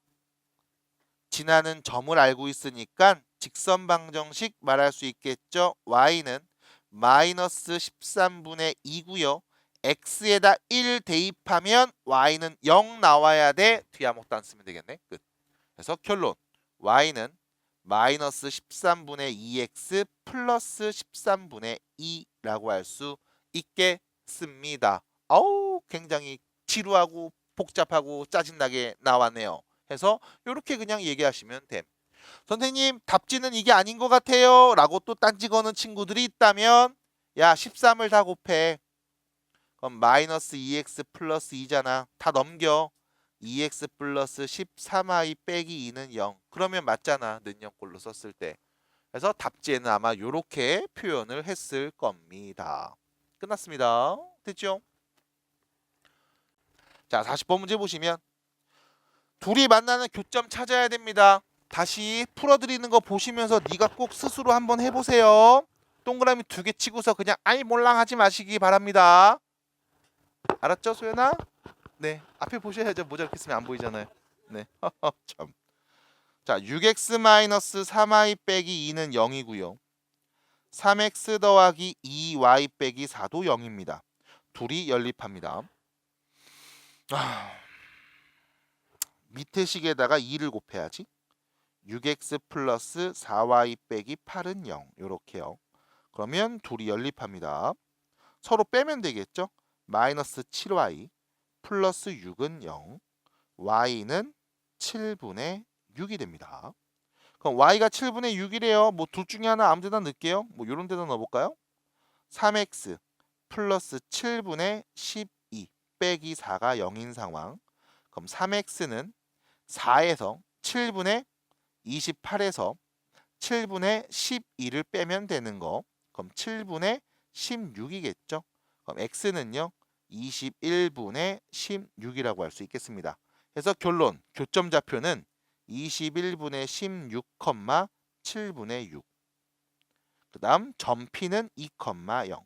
지나는 점을 알고 있으니까 직선 방정식 말할 수 있겠죠. y는 마이너스 13분의 2고요. x에다 1 대입하면 y는 0 나와야 돼. 뒤에 아무것도 안 쓰면 되겠네. 끝. 그래서 결론 y는 마이너스 13분의 2x 플러스 13분의 2라고 할 수 있겠습니다. 어우 굉장히 지루하고 복잡하고 짜증나게 나왔네요. 해서 이렇게 그냥 얘기하시면 됨. 선생님 답지는 이게 아닌 것 같아요 라고 또 딴지 거는 친구들이 있다면 야 13을 다 곱해. 그럼 마이너스 2x 플러스 2잖아. 다 넘겨. 2x 플러스 13y 빼기 2는 0. 그러면 맞잖아. 는영꼴로 썼을 때. 그래서 답지에는 아마 이렇게 표현을 했을 겁니다. 끝났습니다. 됐죠? 자 40번 문제 보시면 둘이 만나는 교점 찾아야 됩니다. 다시 풀어드리는 거 보시면서 네가 꼭 스스로 한번 해보세요. 동그라미 2개 치고서 그냥 아이 몰랑 하지 마시기 바랍니다. 알았죠 소연아? 네 앞에 보셔야죠. 모자 이렇게 쓰면 안 보이잖아요. 네 참. 자 6x-3y 빼기 2는 0이고요. 3x 더하기 2y 빼기 4도 0입니다. 둘이 연립합니다. 밑에 식에다가 2를 곱해야지. 6x 플러스 4y 빼기 8은 0 이렇게요. 그러면 둘이 연립합니다. 서로 빼면 되겠죠. 마이너스 7y 플러스 6은 0 y는 7분의 6이 됩니다. 그럼 y가 7분의 6이래요. 뭐 둘 중에 하나 아무 데나 넣을게요. 뭐 이런 데다 넣어볼까요? 3x 플러스 7분의 12 빼기 4가 0인 상황. 그럼 3x는 4에서 7분의 28에서 7분의 12를 빼면 되는 거. 그럼 7분의 16이겠죠. 그럼 x는요. 21분의 16이라고 할 수 있겠습니다. 그래서 결론 교점 좌표는 21분의 16, 7분의 6. 그 다음 점 P는 2, 0.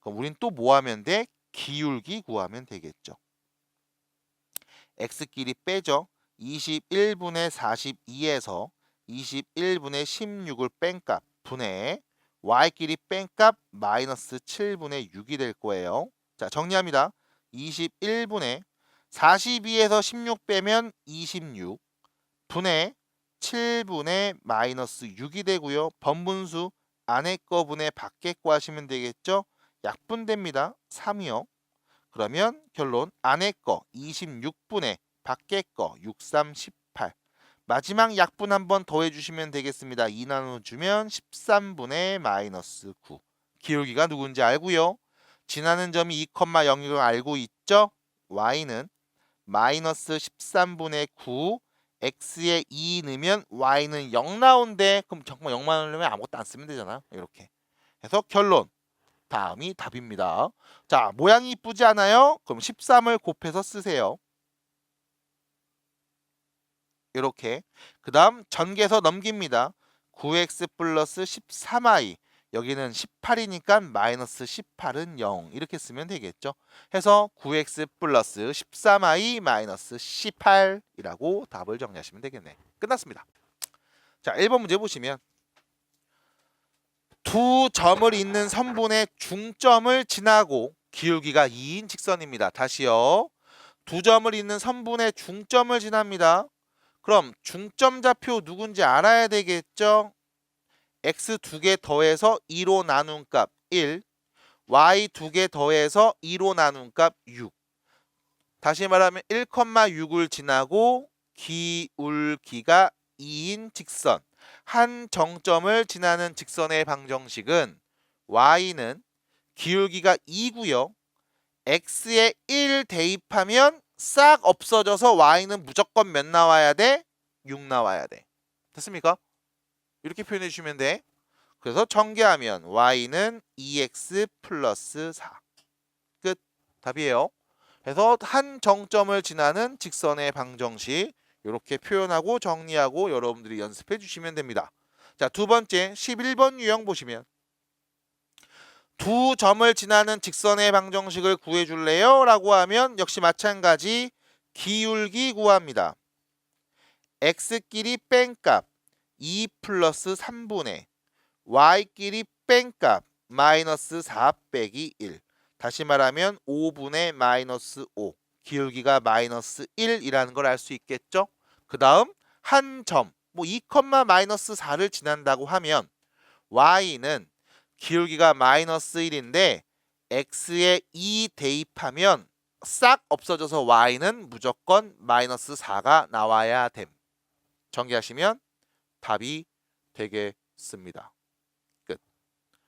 그럼 우린 또 뭐 하면 돼? 기울기 구하면 되겠죠. x끼리 빼죠. 21분의 42에서 21분의 16을 뺀값 분의 y끼리 뺀값 마이너스 7분의 6이 될 거예요. 자 정리합니다. 21분의 42에서 16 빼면 26 분의 7분의 마이너스 6이 되고요. 번분수 안에 거 분의 밖에 거 하시면 되겠죠. 약분됩니다. 3이요. 그러면 결론 안에 거 26분의 밖에 거 6, 3, 18 마지막 약분 한번 더해 주시면 되겠습니다. 2 나눠주면 13분의 마이너스 9 기울기가 누군지 알고요. 지나는 점이 2, 0을 알고 있죠. y는 마이너스 13분의 9 x에 2 넣으면 y는 0 나온대. 그럼 정말 0만 넣으면 아무것도 안 쓰면 되잖아. 이렇게 해서 결론 다음이 답입니다. 자, 모양이 이쁘지 않아요? 그럼 13을 곱해서 쓰세요. 이렇게. 그 다음 전개해서 넘깁니다. 9x 플러스 13y. 여기는 18이니까 마이너스 18은 0. 이렇게 쓰면 되겠죠. 해서 9x 플러스 13y 마이너스 18이라고 답을 정리하시면 되겠네. 끝났습니다. 자, 1번 문제 보시면 두 점을 잇는 선분의 중점을 지나고 기울기가 2인 직선입니다. 다시요. 두 점을 잇는 선분의 중점을 지납니다. 그럼 중점 좌표 누군지 알아야 되겠죠? x 2개 더해서 2로 나눈 값 1, y 2개 더해서 2로 나눈 값 6. 다시 말하면 1,6을 지나고 기울기가 2인 직선. 한 정점을 지나는 직선의 방정식은 y는 기울기가 2고요. x에 1 대입하면 싹 없어져서 y는 무조건 몇 나와야 돼? 6 나와야 돼. 됐습니까? 이렇게 표현해 주시면 돼. 그래서 전개하면 y는 2x 플러스 4. 끝. 답이에요. 그래서 한 정점을 지나는 직선의 방정식 이렇게 표현하고 정리하고 여러분들이 연습해 주시면 됩니다. 자, 두 번째 11번 유형 보시면 두 점을 지나는 직선의 방정식을 구해줄래요? 라고 하면 역시 마찬가지 기울기 구합니다. x끼리 뺀값 2 플러스 3분의 y끼리 뺀값 마이너스 4 빼기 1. 다시 말하면 5분의 마이너스 5. 기울기가 마이너스 1이라는 걸 알 수 있겠죠? 그 다음 한 점, 뭐 2, 마이너스 4를 지난다고 하면 y는 기울기가 마이너스 1인데 x에 2 대입하면 싹 없어져서 y는 무조건 마이너스 4가 나와야 됨. 전개하시면 답이 되겠습니다. 끝.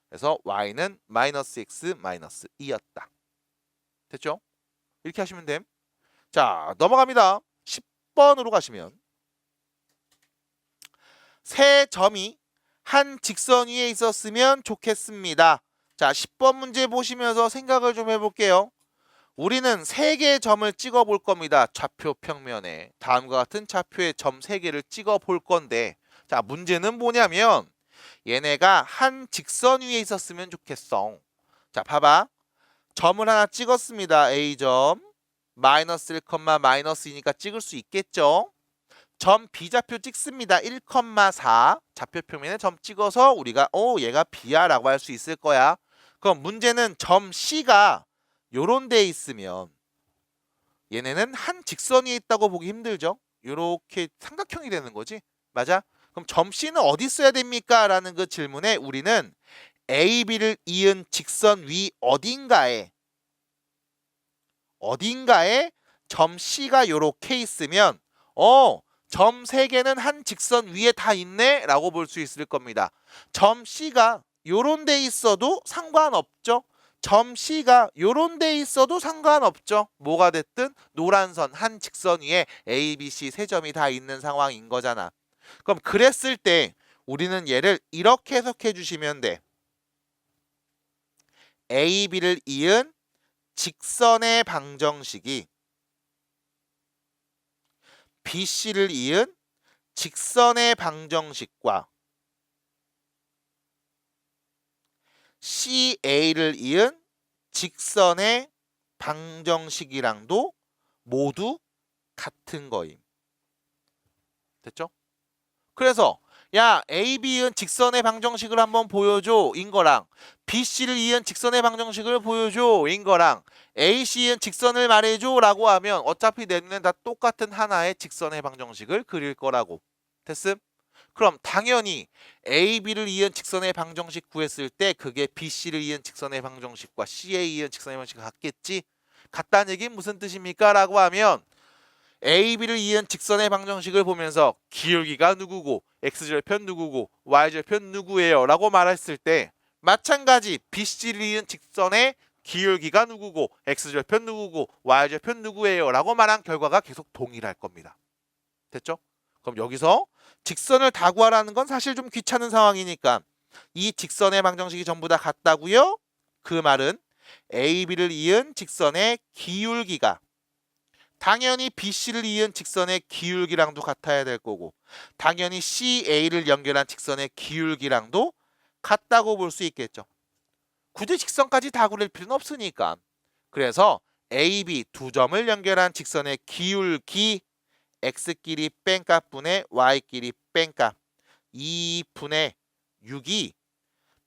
그래서 y는 마이너스 x 마이너스 2였다. 됐죠? 이렇게 하시면 됨. 자, 넘어갑니다. 10번으로 가시면 세 점이 한 직선 위에 있었으면 좋겠습니다. 자, 10번 문제 보시면서 생각을 좀 해볼게요. 우리는 3개의 점을 찍어 볼 겁니다. 좌표 평면에. 다음과 같은 좌표의 점 3개를 찍어 볼 건데, 자, 문제는 뭐냐면 얘네가 한 직선 위에 있었으면 좋겠어. 자, 봐봐. 점을 하나 찍었습니다. A점. 마이너스 1, 마이너스 2니까 찍을 수 있겠죠? 점 B좌표 찍습니다. 1,4 좌표 평면에 점 찍어서 우리가 얘가 B야 라고 할 수 있을 거야. 그럼 문제는 점 C가 요런 데 있으면 얘네는 한 직선 위에 있다고 보기 힘들죠? 요렇게 삼각형이 되는 거지. 맞아? 그럼 점 C는 어디 있어야 됩니까? 라는 그 질문에 우리는 A, B를 이은 직선 위 어딘가에 점 C가 요렇게 있으면 점 3개는 한 직선 위에 다 있네 라고 볼 수 있을 겁니다. 점 C가 요런 데 있어도 상관없죠. 점 C가 요런 데 있어도 상관없죠. 뭐가 됐든 노란 선 한 직선 위에 A, B, C 세 점이 다 있는 상황인 거잖아. 그럼 그랬을 때 우리는 얘를 이렇게 해석해 주시면 돼. A, B를 이은 직선의 방정식이 BC를 이은 직선의 방정식과 CA를 이은 직선의 방정식이랑도 모두 같은 거임. 됐죠? 그래서 야, A, B은 직선의 방정식을 한번 보여줘 인 거랑 BC를 이은 직선의 방정식을 보여줘 인 거랑 AC는 직선을 말해줘 라고 하면 어차피 내 눈엔 다 똑같은 하나의 직선의 방정식을 그릴 거라고. 됐음? 그럼 당연히 A, B를 이은 직선의 방정식 구했을 때 그게 BC를 이은 직선의 방정식과 CA 이은 직선의 방정식이 같겠지? 같다는 얘기는 무슨 뜻입니까? 라고 하면 A, B를 이은 직선의 방정식을 보면서 기울기가 누구고 x절편 누구고 y절편 누구예요? 라고 말했을 때 마찬가지 BC를 이은 직선의 기울기가 누구고 x절편 누구고 y절편 누구예요? 라고 말한 결과가 계속 동일할 겁니다. 됐죠? 그럼 여기서 직선을 다 구하라는 건 사실 좀 귀찮은 상황이니까 이 직선의 방정식이 전부 다 같다고요? 그 말은 AB를 이은 직선의 기울기가 당연히 BC를 이은 직선의 기울기랑도 같아야 될 거고 당연히 CA를 연결한 직선의 기울기랑도 같다고 볼 수 있겠죠. 굳이 직선까지 다 구릴 필요는 없으니까. 그래서 AB 두 점을 연결한 직선의 기울기 x끼리 뺀값분의 y끼리 뺀값 2분의 6이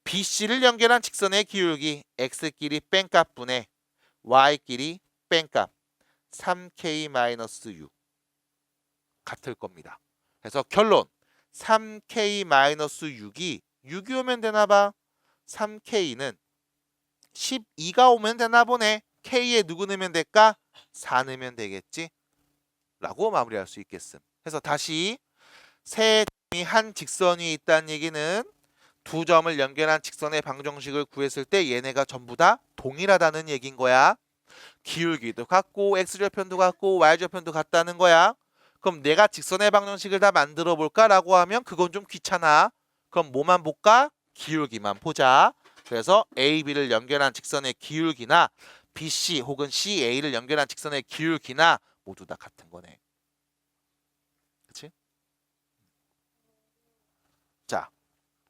BC를 연결한 직선의 기울기 x끼리 뺀값분의 y끼리 뺀값 3k-6 같을 겁니다. 그래서 결론 3k-6이 6이 오면 되나봐. 3k는 12가 오면 되나 보네. k에 누구 넣으면 될까? 4 넣으면 되겠지? 라고 마무리할 수 있겠음. 그래서 다시 세 점이 한 직선 위에 있다는 얘기는 두 점을 연결한 직선의 방정식을 구했을 때 얘네가 전부 다 동일하다는 얘기인 거야. 기울기도 같고 x절편도 같고 y절편도 같다는 거야. 그럼 내가 직선의 방정식을 다 만들어 볼까? 라고 하면 그건 좀 귀찮아. 그럼 뭐만 볼까? 기울기만 보자. 그래서 AB를 연결한 직선의 기울기나 BC 혹은 CA를 연결한 직선의 기울기나 모두 다 같은 거네. 그치? 자,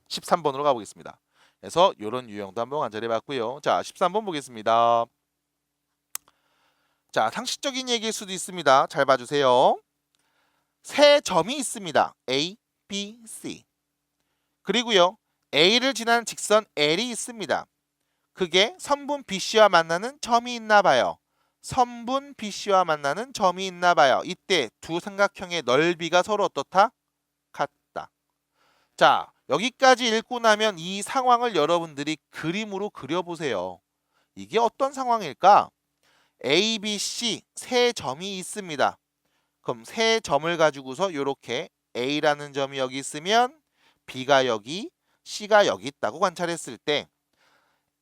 13번으로 가보겠습니다. 그래서 이런 유형도 한번 관찰해 봤고요. 자, 13번 보겠습니다. 자, 상식적인 얘기일 수도 있습니다. 잘 봐주세요. 세 점이 있습니다. A, B, C. 그리고요. A를 지나는 직선 L이 있습니다. 그게 선분 BC와 만나는 점이 있나 봐요. 선분 BC와 만나는 점이 있나 봐요. 이때 두 삼각형의 넓이가 서로 어떻다? 같다. 자, 여기까지 읽고 나면 이 상황을 여러분들이 그림으로 그려보세요. 이게 어떤 상황일까? A, B, C 세 점이 있습니다. 그럼 세 점을 가지고서 이렇게 A라는 점이 여기 있으면 B가 여기, C가 여기 있다고 관찰했을 때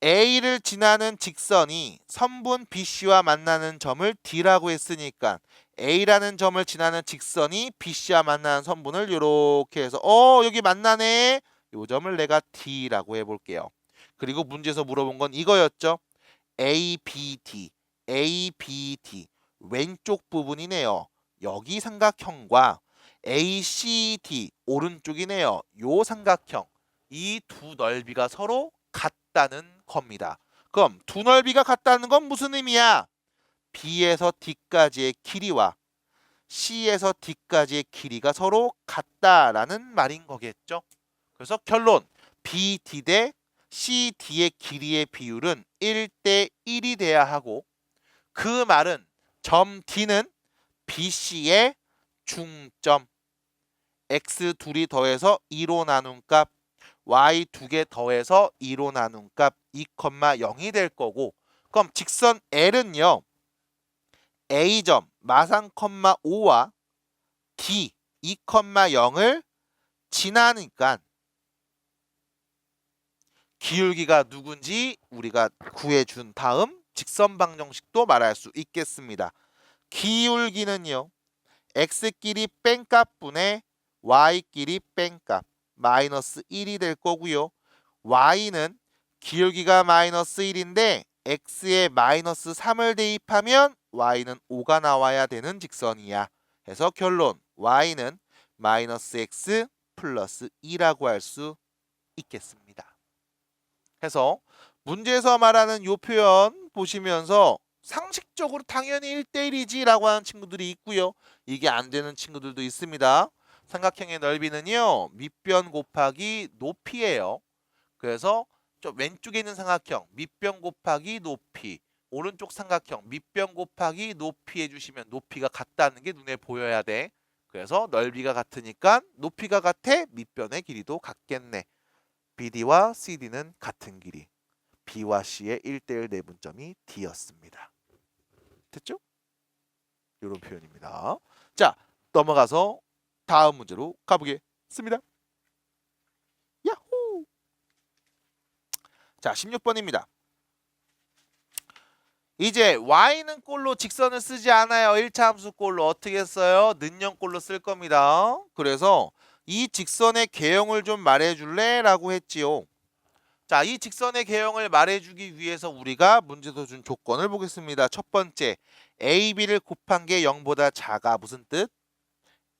A를 지나는 직선이 선분 BC와 만나는 점을 D라고 했으니까 A라는 점을 지나는 직선이 BC와 만나는 선분을 이렇게 해서 여기 만나네. 이 점을 내가 D라고 해볼게요. 그리고 문제에서 물어본 건 이거였죠. ABD, ABD 왼쪽 부분이네요. 여기 삼각형과 ACD 오른쪽이네요. 요 삼각형 이 두 넓이가 서로 같다는 겁니다. 그럼 두 넓이가 같다는 건 무슨 의미야? B에서 D까지의 길이와 C에서 D까지의 길이가 서로 같다라는 말인 거겠죠. 그래서 결론 BD 대 CD의 길이의 비율은 1대 1이 돼야 하고 그 말은 점 D는 BC의 중점 X 둘이 더해서 2로 나눈 값 Y 두 개 더해서 2로 나눈 값 2,0이 될 거고 그럼 직선 L은요. A점 마상, 5와 D 2,0을 지나니까 기울기가 누군지 우리가 구해준 다음 직선 방정식도 말할 수 있겠습니다. 기울기는요. x끼리 뺀값분의 y끼리 뺀값 마이너스 1이 될 거고요. y는 기울기가 마이너스 1인데 x에 마이너스 3을 대입하면 y는 5가 나와야 되는 직선이야. 그래서 결론 y는 마이너스 x 플러스 2라고 할 수 있겠습니다. 해서 문제에서 말하는 이 표현 보시면서 상식적으로 당연히 1대1이지 라고 하는 친구들이 있고요. 이게 안 되는 친구들도 있습니다. 삼각형의 넓이는요. 밑변 곱하기 높이예요. 그래서 저 왼쪽에 있는 삼각형 밑변 곱하기 높이 오른쪽 삼각형 밑변 곱하기 높이 해주시면 높이가 같다는 게 눈에 보여야 돼. 그래서 넓이가 같으니까 높이가 같아 밑변의 길이도 같겠네. BD와 CD는 같은 길이. B와 C의 1대1 내분점이 D였습니다. 됐죠? 이런 표현입니다. 자, 넘어가서 다음 문제로 가보겠습니다. 야호! 자, 16번입니다. 이제 y는 꼴로 직선을 쓰지 않아요. 1차 함수 꼴로 어떻게 써요? 는영 꼴로 쓸 겁니다. 그래서 이 직선의 개형을 좀 말해줄래? 라고 했지요. 자, 이 직선의 개형을 말해주기 위해서 우리가 문제에서 준 조건을 보겠습니다. 첫 번째, a, b를 곱한 게 0보다 작아. 무슨 뜻?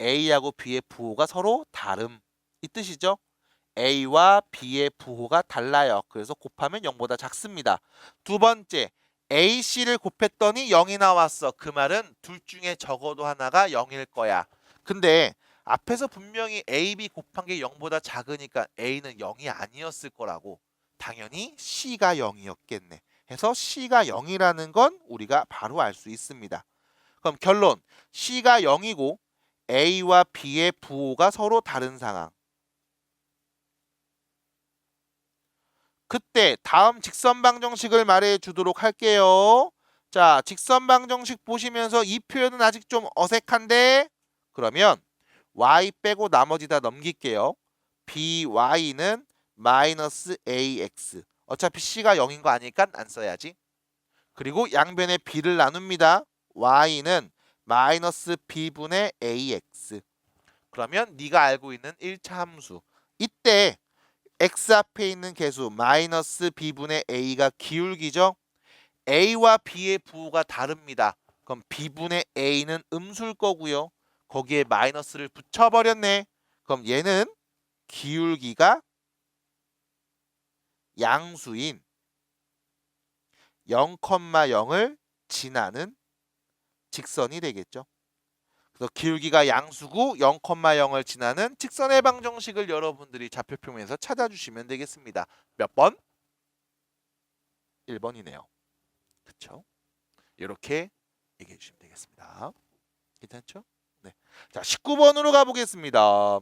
a하고 b의 부호가 서로 다름. 이 뜻이죠. a와 b의 부호가 달라요. 그래서 곱하면 0보다 작습니다. 두 번째, AC를 곱했더니 0이 나왔어. 그 말은 둘 중에 적어도 하나가 0일 거야. 근데 앞에서 분명히 AB 곱한 게 0보다 작으니까 A는 0이 아니었을 거라고. 당연히 C가 0이었겠네. 해서 C가 0이라는 건 우리가 바로 알 수 있습니다. 그럼 결론, C가 0이고 A와 B의 부호가 서로 다른 상황. 그때 다음 직선방정식을 말해 주도록 할게요. 자, 직선방정식 보시면서 이 표현은 아직 좀 어색한데? 그러면 y 빼고 나머지 다 넘길게요. by는 마이너스 ax. 어차피 c가 0인 거 아니까 안 써야지. 그리고 양변에 b를 나눕니다. y는 마이너스 b분의 ax. 그러면 네가 알고 있는 1차 함수. 이때 x 앞에 있는 개수 마이너스 b분의 a가 기울기죠. a와 b의 부호가 다릅니다. 그럼 b분의 a는 음수일 거고요. 거기에 마이너스를 붙여버렸네. 그럼 얘는 기울기가 양수인 0,0을 지나는 직선이 되겠죠. 그래서 기울기가 양수고 0,0을 지나는 직선의 방정식을 여러분들이 좌표표면에서 찾아주시면 되겠습니다. 몇 번? 1번이네요. 그렇죠? 이렇게 얘기해 주시면 되겠습니다. 괜찮죠? 네. 자, 19번으로 가보겠습니다.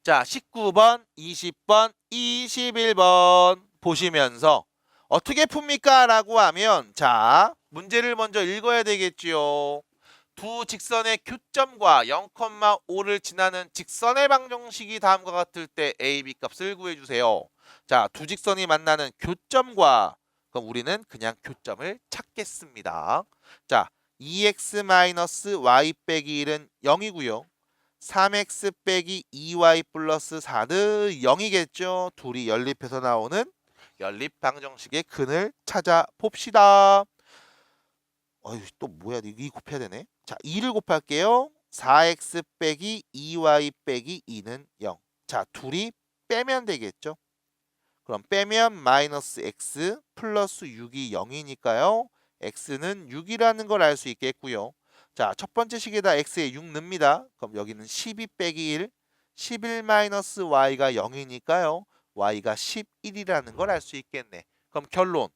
자, 19번, 20번, 21번 보시면서 어떻게 풉니까? 라고 하면 자, 문제를 먼저 읽어야 되겠지요. 두 직선의 교점과 0,5를 지나는 직선의 방정식이 다음과 같을 때 a, b 값을 구해주세요. 자, 두 직선이 만나는 교점과 그럼 우리는 그냥 교점을 찾겠습니다. 자, 2x-y 빼기 1은 0이고요. 3x 빼기 2y 플러스 4는 0이겠죠. 둘이 연립해서 나오는 연립 방정식의 근을 찾아봅시다. 어휴, 또 뭐야? 이 곱해야 되네. 자, 2를 곱할게요. 4x 빼기 2y 빼기 2는 0. 자, 둘이 빼면 되겠죠. 그럼 빼면 마이너스 x 플러스 6이 0이니까요. x는 6이라는 걸 알 수 있겠고요. 자, 첫 번째 식에다 x에 6 넣습니다. 그럼 여기는 12 빼기 1, 11 마이너스 y가 0이니까요. y가 11이라는 걸 알 수 있겠네. 그럼 결론,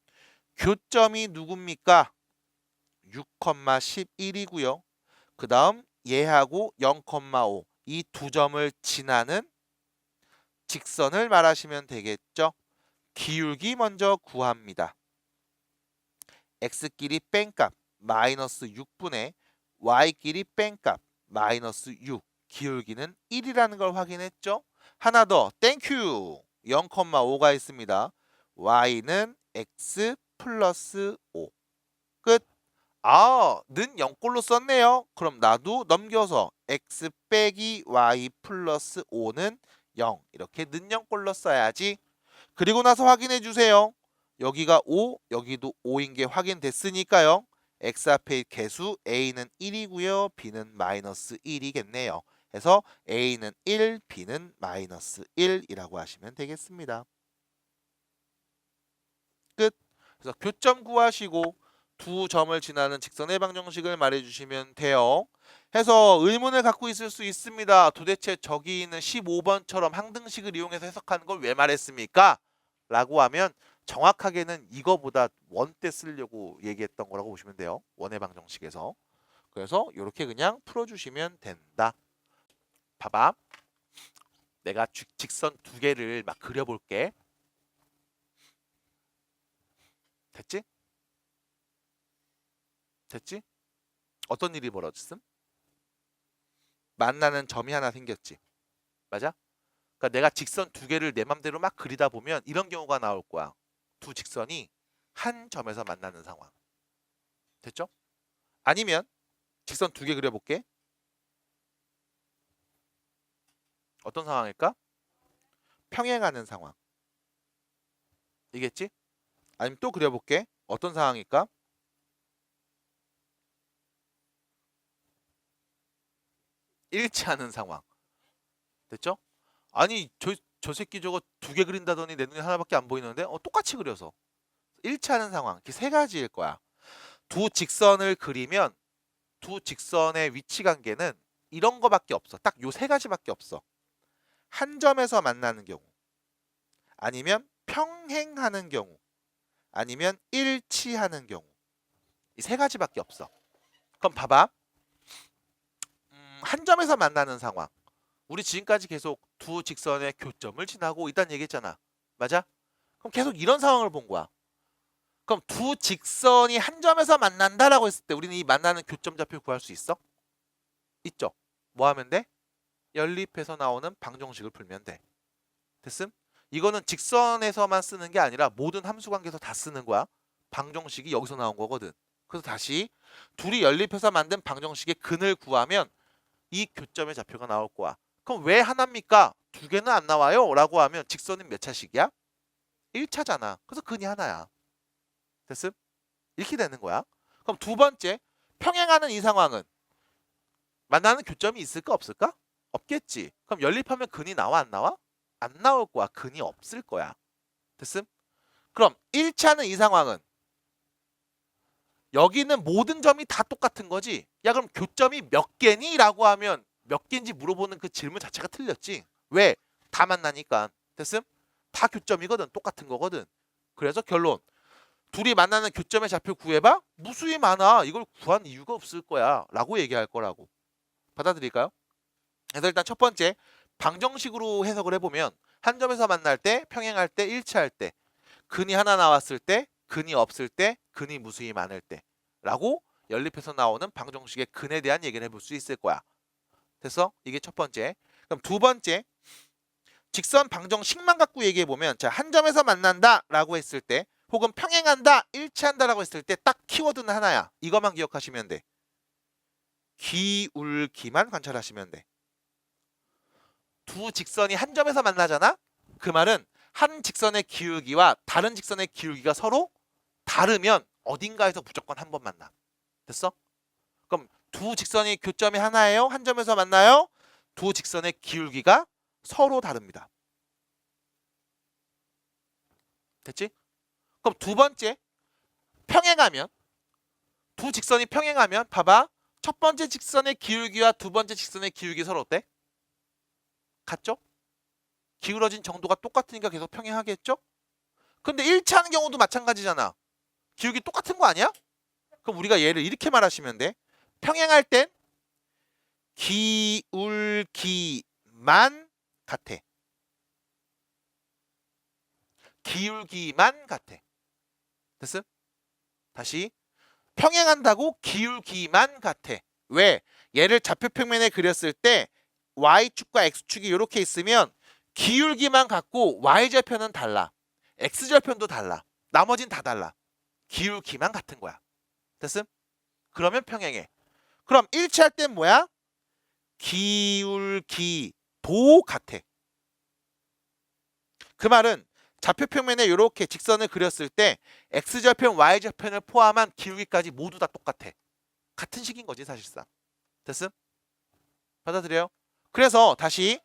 교점이 누굽니까? 6,11이고요. 그 다음 얘하고 0,5 이 두 점을 지나는 직선을 말하시면 되겠죠. 기울기 먼저 구합니다. x끼리 뺀값 마이너스 6분의 y끼리 뺀값 마이너스 6. 기울기는 1이라는 걸 확인했죠. 하나 더 땡큐. 0,5가 있습니다. y는 x 플러스 5. 끝. 아, 는 0꼴로 썼네요. 그럼 나도 넘겨서 x 빼기 y 플러스 5는 0. 이렇게 는 0꼴로 써야지. 그리고 나서 확인해 주세요. 여기가 5, 여기도 5인 게 확인됐으니까요. x 앞에 개수 a는 1이고요. b는 마이너스 1이겠네요. 그래서 a는 1, b는 마이너스 1이라고 하시면 되겠습니다. 끝. 그래서 교점 구하시고 두 점을 지나는 직선의 방정식을 말해주시면 돼요. 해서 의문을 갖고 있을 수 있습니다. 도대체 저기 있는 15번처럼 항등식을 이용해서 해석하는 걸 왜 말했습니까? 라고 하면 정확하게는 이거보다 원 때 쓰려고 얘기했던 거라고 보시면 돼요. 원의 방정식에서. 그래서 이렇게 그냥 풀어주시면 된다. 봐봐. 내가 직선 두 개를 막 그려볼게. 됐지? 됐지? 어떤 일이 벌어졌음? 만나는 점이 하나 생겼지. 맞아? 그러니까 내가 직선 두 개를 내 맘대로 막 그리다 보면 이런 경우가 나올 거야. 두 직선이 한 점에서 만나는 상황. 됐죠? 아니면 직선 두 개 그려볼게. 어떤 상황일까? 평행하는 상황. 이겠지? 아니면 또 그려볼게. 어떤 상황일까? 일치하는 상황. 됐죠? 아니 저 새끼 저거 두 개 그린다더니 내 눈에 하나밖에 안 보이는데 똑같이 그려서 일치하는 상황. 이렇게 세 가지일 거야. 두 직선을 그리면 두 직선의 위치 관계는 이런 거밖에 없어. 딱 요 세 가지밖에 없어. 한 점에서 만나는 경우, 아니면 평행하는 경우, 아니면 일치하는 경우. 이 세 가지밖에 없어. 그럼 봐봐. 한 점에서 만나는 상황. 우리 지금까지 계속 두 직선의 교점을 지나고 있다는 얘기했잖아. 맞아? 그럼 계속 이런 상황을 본 거야. 그럼 두 직선이 한 점에서 만난다라고 했을 때 우리는 이 만나는 교점 좌표를 구할 수 있어? 있죠. 뭐 하면 돼? 연립해서 나오는 방정식을 풀면 돼. 됐음? 이거는 직선에서만 쓰는 게 아니라 모든 함수 관계에서 다 쓰는 거야. 방정식이 여기서 나온 거거든. 그래서 다시 둘이 연립해서 만든 방정식의 근을 구하면 이 교점의 좌표가 나올 거야. 그럼 왜 하나입니까? 두 개는 안 나와요? 라고 하면 직선은 몇 차식이야? 1차잖아. 그래서 근이 하나야. 됐음? 이렇게 되는 거야. 그럼 두 번째, 평행하는 이 상황은 만나는 교점이 있을까 없을까? 없겠지. 그럼 연립하면 근이 나와 안 나와? 안 나올 거야. 근이 없을 거야. 됐음? 그럼 1차는 이 상황은 여기는 모든 점이 다 똑같은 거지. 야 그럼 교점이 몇 개니? 라고 하면 몇 개인지 물어보는 그 질문 자체가 틀렸지. 왜? 다 만나니까. 됐음? 다 교점이거든. 똑같은 거거든. 그래서 결론. 둘이 만나는 교점의 좌표 구해봐? 무수히 많아. 이걸 구한 이유가 없을 거야. 라고 얘기할 거라고. 받아들일까요? 그래서 일단 첫 번째, 방정식으로 해석을 해보면 한 점에서 만날 때, 평행할 때, 일치할 때, 근이 하나 나왔을 때, 근이 없을 때, 근이 무수히 많을 때 라고 연립해서 나오는 방정식의 근에 대한 얘기를 해볼 수 있을 거야. 됐어? 이게 첫 번째. 그럼 두 번째, 직선 방정식만 갖고 얘기해보면 자, 한 점에서 만난다 라고 했을 때 혹은 평행한다, 일치한다 라고 했을 때 딱 키워드는 하나야. 이것만 기억하시면 돼. 기울기만 관찰하시면 돼. 두 직선이 한 점에서 만나잖아? 그 말은 한 직선의 기울기와 다른 직선의 기울기가 서로 다르면 어딘가에서 무조건 한 번 만나. 됐어? 그럼 두 직선이 교점이 하나예요? 한 점에서 만나요? 두 직선의 기울기가 서로 다릅니다. 됐지? 그럼 두 번째, 평행하면 두 직선이 평행하면 봐봐. 첫 번째 직선의 기울기와 두 번째 직선의 기울기 서로 어때? 같죠? 기울어진 정도가 똑같으니까 계속 평행하겠죠? 근데 일치하는 경우도 마찬가지잖아. 기울기 똑같은 거 아니야? 그럼 우리가 얘를 이렇게 말하시면 돼. 평행할 땐 기울기만 같아. 기울기만 같아. 됐음? 다시 평행한다고 기울기만 같아. 왜? 얘를 좌표평면에 그렸을 때 Y축과 X축이 이렇게 있으면 기울기만 같고 Y절편은 달라. X절편도 달라. 나머진 다 달라. 기울기만 같은 거야. 됐음? 그러면 평행해. 그럼 일치할 땐 뭐야? 기울기도 같아. 그 말은 좌표평면에 이렇게 직선을 그렸을 때 X절편, Y절편을 포함한 기울기까지 모두 다 똑같아. 같은 식인 거지 사실상. 됐음? 받아들여요? 그래서 다시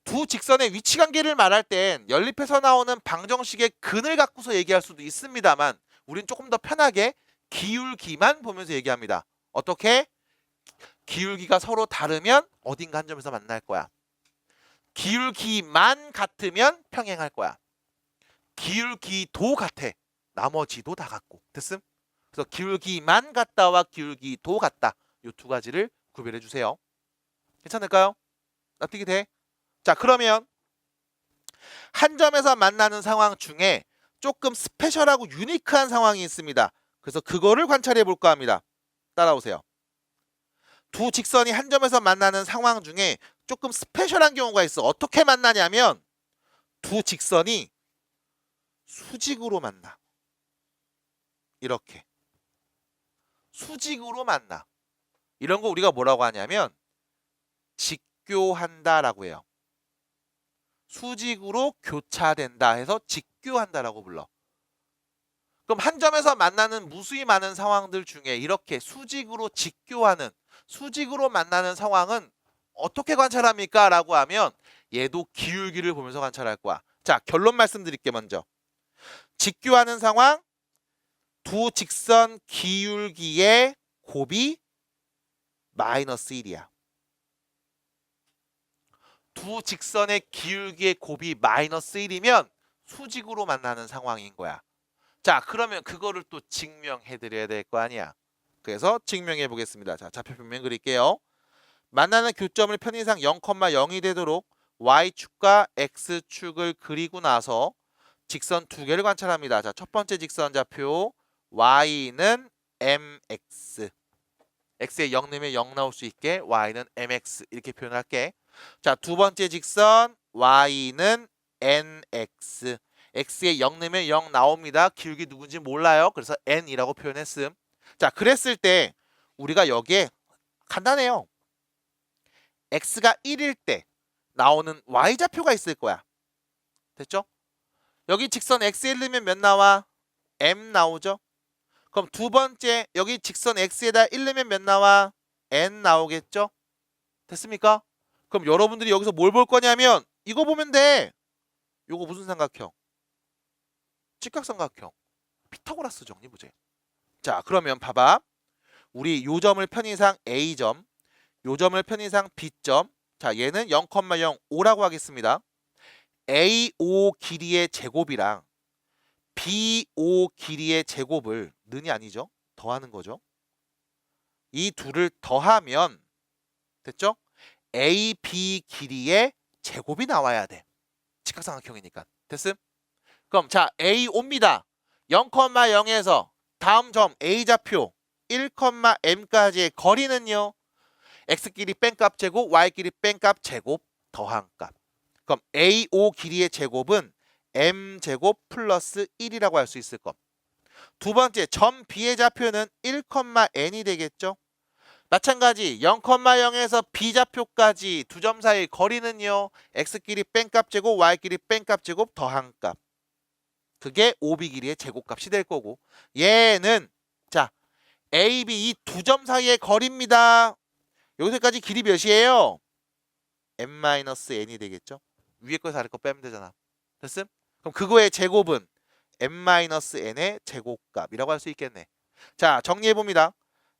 두 직선의 위치관계를 말할 땐 연립해서 나오는 방정식의 근을 갖고서 얘기할 수도 있습니다만 우린 조금 더 편하게 기울기만 보면서 얘기합니다. 어떻게? 기울기가 서로 다르면 어딘가 한 점에서 만날 거야. 기울기만 같으면 평행할 거야. 기울기도 같아. 나머지도 다 같고. 됐음? 그래서 기울기만 같다와 기울기도 같다. 이 두 가지를 구별해 주세요. 괜찮을까요? 납득이 돼? 자, 그러면 한 점에서 만나는 상황 중에 조금 스페셜하고 유니크한 상황이 있습니다. 그래서 그거를 관찰해 볼까 합니다. 따라오세요. 두 직선이 한 점에서 만나는 상황 중에 조금 스페셜한 경우가 있어. 어떻게 만나냐면 두 직선이 수직으로 만나. 이렇게 수직으로 만나. 이런 거 우리가 뭐라고 하냐면 직교한다라고 해요. 수직으로 교차된다 해서 직교한다라고 불러. 그럼 한 점에서 만나는 무수히 많은 상황들 중에 이렇게 수직으로 직교하는, 수직으로 만나는 상황은 어떻게 관찰합니까? 라고 하면 얘도 기울기를 보면서 관찰할 거야. 자, 결론 말씀드릴게 먼저. 직교하는 상황, 두 직선 기울기의 곱이 마이너스 1이야. 두 직선의 기울기의 곱이 마이너스 1이면 수직으로 만나는 상황인 거야. 자, 그러면 그거를 또 증명해 드려야 될 거 아니야. 그래서 증명해 보겠습니다. 자, 좌표평면 그릴게요. 만나는 교점을 편의상 0,0이 되도록 y축과 x축을 그리고 나서 직선 두 개를 관찰합니다. 자, 첫 번째 직선 좌표 y는 mx, x에 0 넣으면 0 나올 수 있게 y는 mx 이렇게 표현할게. 자, 두 번째 직선 y는 nx, x에 0 넣으면 0 나옵니다. 기울기 누군지 몰라요. 그래서 n이라고 표현했음. 자, 그랬을 때 우리가 여기에 간단해요. x가 1일 때 나오는 y좌표가 있을 거야. 됐죠? 여기 직선 x에 넣으면 몇 나와? m 나오죠? 그럼 두 번째 여기 직선 x에다 1 넣으면 몇 나와? n 나오겠죠? 됐습니까? 그럼 여러분들이 여기서 뭘 볼 거냐면 이거 보면 돼. 요거 무슨 삼각형? 직각삼각형. 피타고라스 정리부재. 자, 그러면 봐봐. 우리 요 점을 편의상 A점, 요 점을 편의상 B점. 자, 얘는 0,05라고 하겠습니다. A5 길이의 제곱이랑 B5 길이의 제곱을 는이 아니죠. 더하는 거죠. 이 둘을 더하면 됐죠? AB 길이의 제곱이 나와야 돼. 직각삼각형이니까. 됐음? 그럼 자, A5입니다. 0,0에서 다음 점 A좌표 1,m까지의 거리는요. x끼리 뺀값 제곱, y끼리 뺀값 제곱 더한 값. 그럼 A5 길이의 제곱은 m제곱 플러스 1이라고 할 수 있을 것. 두 번째, 점 B의 좌표는 1,n이 되겠죠. 마찬가지 0,0에서 B좌표까지 두 점 사이 거리는요. x끼리 뺀값 제곱, y끼리 뺀값 제곱 더한 값. 그게 OB 길이의 제곱값이 될 거고, 얘는 자 AB 이 두 점 사이의 거리입니다. 여기서까지 길이 몇이에요? m-n이 되겠죠. 위에 거에서 아래 거 빼면 되잖아. 됐음? 그럼 그거의 제곱은 m-n의 제곱값이라고 할 수 있겠네. 자, 정리해봅니다.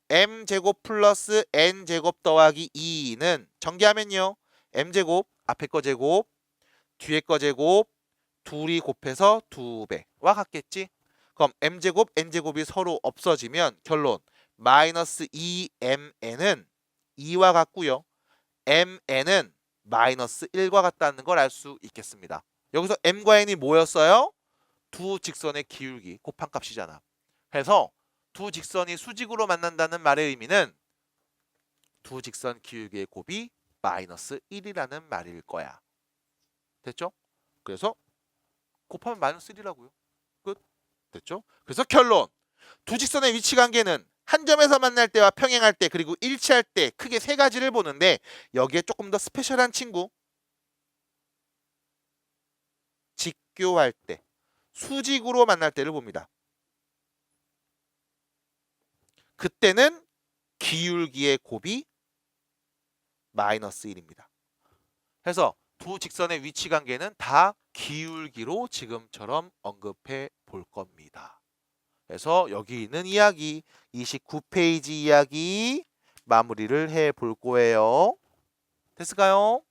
m제곱 플러스 n제곱 더하기 2는 전개하면요. m제곱, 앞에 거 제곱, 뒤에 거 제곱, 둘이 곱해서 2배와 같겠지? 그럼 m제곱, n제곱이 서로 없어지면 결론 마이너스 2mn은 2와 같고요. mn은 마이너스 1과 같다는 걸 알 수 있겠습니다. 여기서 m과 n이 뭐였어요? 두 직선의 기울기 곱한 값이잖아. 그래서 두 직선이 수직으로 만난다는 말의 의미는 두 직선 기울기의 곱이 마이너스 1이라는 말일 거야. 됐죠? 그래서 곱하면 마이너스 1이라고요. 끝. 됐죠? 그래서 결론. 두 직선의 위치 관계는 한 점에서 만날 때와 평행할 때 그리고 일치할 때 크게 세 가지를 보는데 여기에 조금 더 스페셜한 친구. 직교할 때, 수직으로 만날 때를 봅니다. 그때는 기울기의 곱이 마이너스 1입니다. 그래서 두 직선의 위치 관계는 다 기울기로 지금처럼 언급해 볼 겁니다. 그래서 여기 있는 이야기 29페이지 이야기 마무리를 해 볼 거예요. 됐을까요?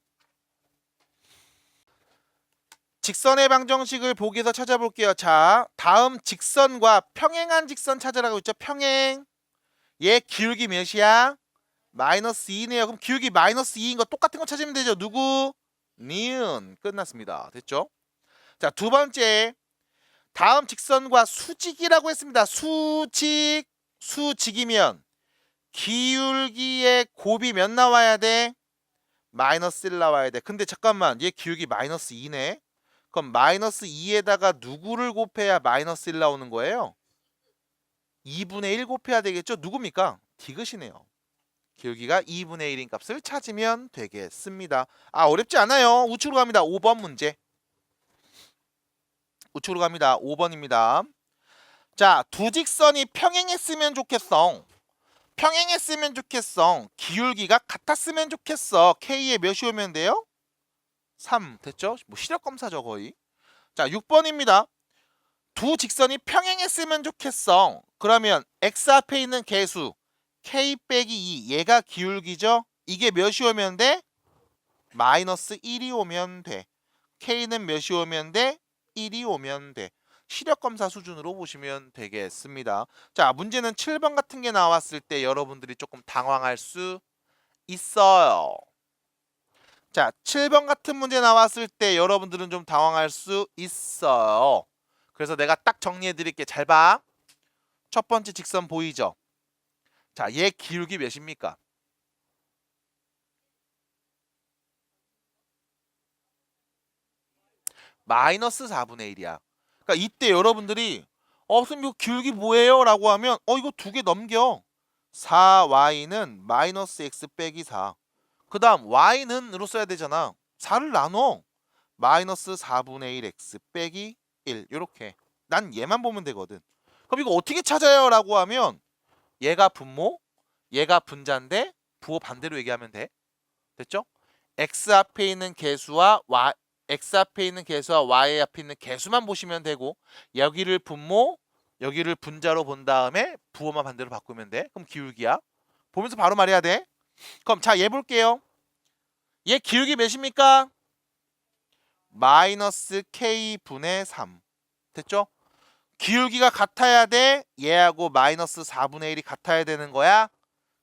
직선의 방정식을 보기에서 찾아볼게요. 자, 다음 직선과 평행한 직선 찾으라고 했죠. 평행. 얘 기울기 몇이야? 마이너스 2네요. 그럼 기울기 마이너스 2인 거 똑같은 거 찾으면 되죠. 누구? 니은. 끝났습니다. 됐죠? 자, 두 번째. 다음 직선과 수직이라고 했습니다. 수직. 수직이면 기울기의 곱이 몇 나와야 돼? 마이너스 1 나와야 돼. 근데 잠깐만. 얘 기울기 마이너스 2네. 그럼 마이너스 2에다가 누구를 곱해야 마이너스 1 나오는 거예요? 2분의 1 곱해야 되겠죠? 누굽니까? 디귿이네요. 기울기가 2분의 1인 값을 찾으면 되겠습니다. 아, 어렵지 않아요. 우측으로 갑니다. 5번 문제. 우측으로 갑니다. 5번입니다. 자, 두 직선이 평행했으면 좋겠어. 평행했으면 좋겠어. 기울기가 같았으면 좋겠어. K에 몇이 오면 돼요? 3 됐죠? 뭐 시력검사죠 거의. 자, 6번입니다. 두 직선이 평행했으면 좋겠어. 그러면 X 앞에 있는 개수 K 빼기 2 얘가 기울기죠? 이게 몇이 오면 돼? 마이너스 1이 오면 돼. K는 몇이 오면 돼? 1이 오면 돼. 시력검사 수준으로 보시면 되겠습니다. 자, 문제는 7번 같은 게 나왔을 때 여러분들이 조금 당황할 수 있어요. 자, 7번 같은 문제 나왔을 때 여러분들은 좀 당황할 수 있어요. 그래서 내가 딱 정리해 드릴게. 잘 봐. 첫 번째 직선 보이죠? 자, 얘 기울기 몇입니까? 마이너스 4분의 1이야. 그러니까 이때 여러분들이 선생님 이거 기울기 뭐예요? 라고 하면 이거 두 개 넘겨. 4y는 마이너스 x 빼기 4. 그 다음 y는 으로 써야 되잖아. 4를 나눠. 마이너스 4분의 1 x 빼기 1 이렇게. 난 얘만 보면 되거든. 그럼 이거 어떻게 찾아요? 라고 하면 얘가 분모, 얘가 분자인데 부호 반대로 얘기하면 돼. 됐죠? x 앞에 있는 개수와 x 앞에 있는 개수와 y 앞에 있는 개수만 보시면 되고 여기를 분모, 여기를 분자로 본 다음에 부호만 반대로 바꾸면 돼. 그럼 기울기야. 보면서 바로 말해야 돼. 그럼 자, 얘 볼게요. 얘 기울기 몇입니까? 마이너스 k분의 3. 됐죠? 기울기가 같아야 돼. 얘하고 마이너스 4분의 1이 같아야 되는 거야.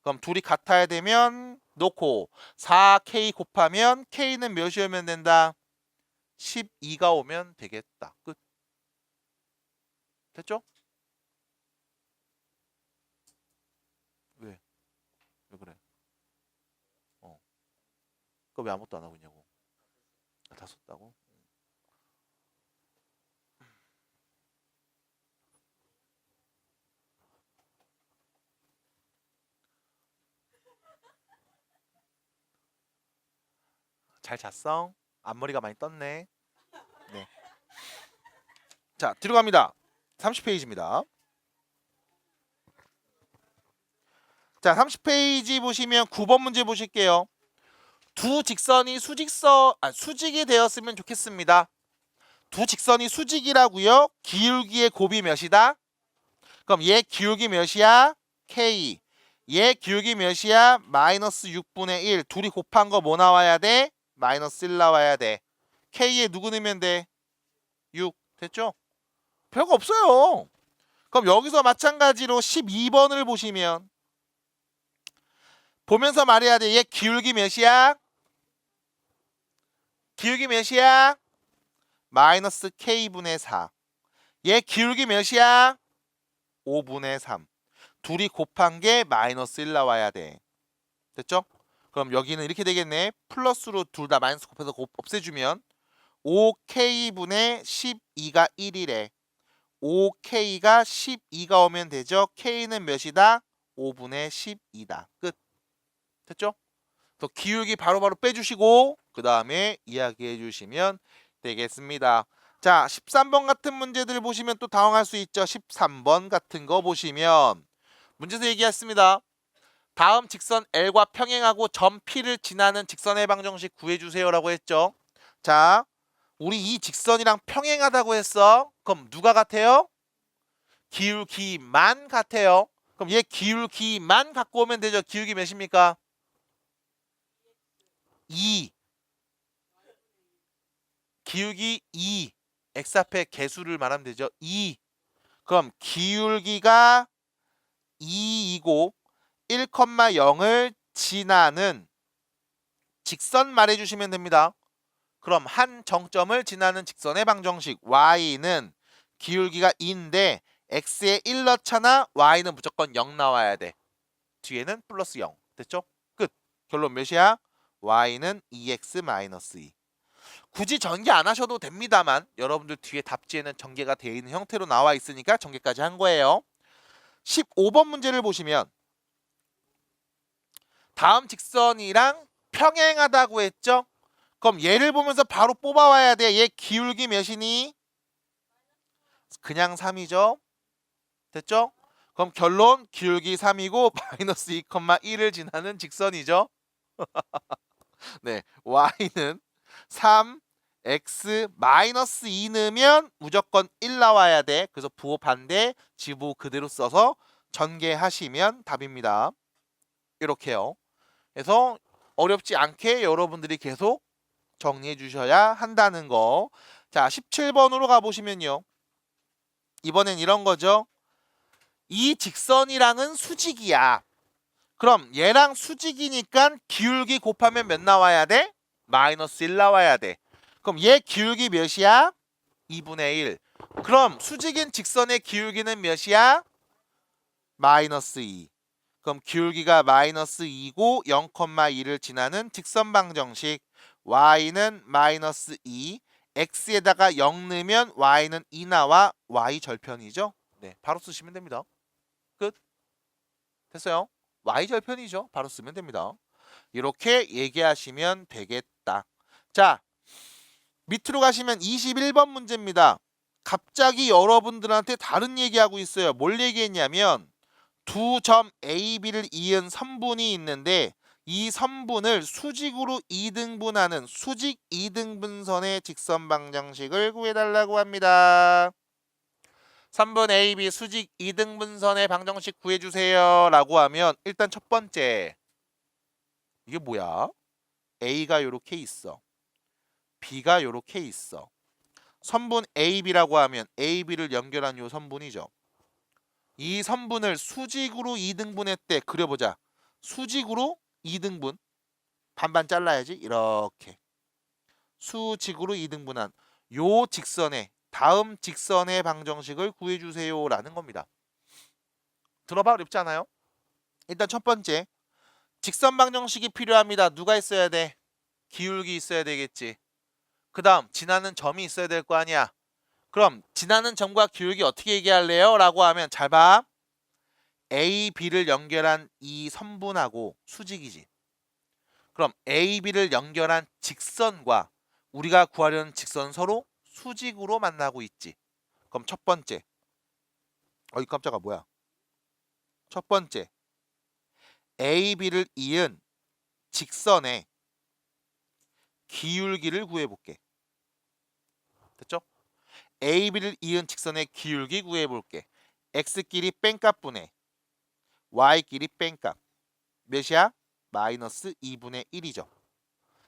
그럼 둘이 같아야 되면 놓고 4k 곱하면 k는 몇이 오면 된다? 12가 오면 되겠다. 끝. 됐죠? 왜? 왜 그래? 그거 왜 아무것도 안 하고 있냐고. 다 썼다고? 잘 잤어? 앞머리가 많이 떴네. 네. 자, 뒤로 갑니다. 30페이지입니다. 자, 30페이지 보시면 9번 문제 보실게요. 두 직선이 수직이 되었으면 좋겠습니다. 두 직선이 수직이라고요? 기울기의 곱이 몇이다? 그럼 얘 기울기 몇이야? K. 얘 기울기 몇이야? 마이너스 6분의 1. 둘이 곱한 거 뭐 나와야 돼? 마이너스 1 나와야 돼. K에 누구 넣으면 돼? 6. 됐죠? 별거 없어요. 그럼 여기서 마찬가지로 12번을 보시면 보면서 말해야 돼. 얘 기울기 몇이야? 기울기 몇이야? 마이너스 K분의 4. 얘 기울기 몇이야? 5분의 3. 둘이 곱한 게 마이너스 1 나와야 돼. 됐죠? 그럼 여기는 이렇게 되겠네. 플러스로 둘 다 마이너스 곱해서 없애주면 5K분의 12가 1이래. 5K가 12가 오면 되죠. K는 몇이다? 5분의 12다. 끝. 됐죠? 더 기울기 바로바로 빼주시고 그 다음에 이야기해 주시면 되겠습니다. 자, 13번 같은 문제들 보시면 또 당황할 수 있죠. 13번 같은 거 보시면 문제에서 얘기했습니다. 다음 직선 L과 평행하고 점 P를 지나는 직선의 방정식 구해주세요 라고 했죠. 자, 우리 이 직선이랑 평행하다고 했어. 그럼 누가 같아요? 기울기만 같아요. 그럼 얘 기울기만 갖고 오면 되죠. 기울기 몇입니까? 2. 기울기 2. x 앞에 개수를 말하면 되죠. 2. 그럼 기울기가 2이고 1,0을 지나는 직선 말해주시면 됩니다. 그럼 한 정점을 지나는 직선의 방정식 y는 기울기가 2인데 x에 1 넣잖아. y는 무조건 0 나와야 돼. 뒤에는 플러스 0. 됐죠? 끝. 결론 몇이야? y는 2x-2. 굳이 전개 안 하셔도 됩니다만 여러분들 뒤에 답지에는 전개가 되어 있는 형태로 나와 있으니까 전개까지 한 거예요. 15번 문제를 보시면 다음 직선이랑 평행하다고 했죠? 그럼 얘를 보면서 바로 뽑아와야 돼. 얘 기울기 몇이니? 그냥 3이죠. 됐죠? 그럼 결론 기울기 3이고 마이너스 2,1을 지나는 직선이죠. 네, y는 3, x 마이너스 2 넣으면 무조건 1 나와야 돼. 그래서 부호 반대, 지부 그대로 써서 전개하시면 답입니다. 이렇게요. 그래서 어렵지 않게 여러분들이 계속 정리해 주셔야 한다는 거. 자, 17번으로 가보시면요. 이번엔 이런 거죠. 이 직선이랑은 수직이야. 그럼 얘랑 수직이니까 기울기 곱하면 몇 나와야 돼? 마이너스 1 나와야 돼. 그럼 얘 기울기 몇이야? 2분의 1. 그럼 수직인 직선의 기울기는 몇이야? 마이너스 2. 그럼 기울기가 마이너스 2고 0,2를 지나는 직선 방정식. y는 마이너스 2. x에다가 0 넣으면 y는 2 나와. y 절편이죠. 네, 바로 쓰시면 됩니다. 끝. 됐어요? y 절편이죠. 바로 쓰면 됩니다. 이렇게 얘기하시면 되겠다. 자, 밑으로 가시면 21번 문제입니다. 갑자기 여러분들한테 다른 얘기하고 있어요. 뭘 얘기했냐면 두 점 A, B를 이은 선분이 있는데 이 선분을 수직으로 이등분하는 수직 이등분선의 직선 방정식을 구해달라고 합니다. 3분 AB 수직 이등분선의 방정식 구해주세요 라고 하면 일단 첫 번째 이게 뭐야? A가 요렇게 있어. B가 요렇게 있어. 선분 AB라고 하면 AB를 연결한 요 선분이죠. 이 선분을 수직으로 이등분했대. 그려보자. 수직으로 이등분. 반반 잘라야지. 이렇게. 수직으로 이등분한 요 직선의 다음 직선의 방정식을 구해주세요 라는 겁니다. 들어봐. 어렵지 않아요? 일단 첫 번째 직선 방정식이 필요합니다. 누가 있어야 돼? 기울기 있어야 되겠지. 그 다음 지나는 점이 있어야 될 거 아니야. 그럼 지나는 점과 기울기 어떻게 얘기할래요? 라고 하면 잘 봐. A, B를 연결한 이 선분하고 수직이지. 그럼 A, B를 연결한 직선과 우리가 구하려는 직선 서로 수직으로 만나고 있지. 그럼 첫 번째. 어이 깜짝아 뭐야. 첫 번째. A, B를 이은 직선의 기울기를 구해볼게. 됐죠? A, B를 이은 직선의 기울기 구해볼게. X끼리 뺀값분의 Y끼리 뺀값. 몇이야? 마이너스 2분의 1이죠.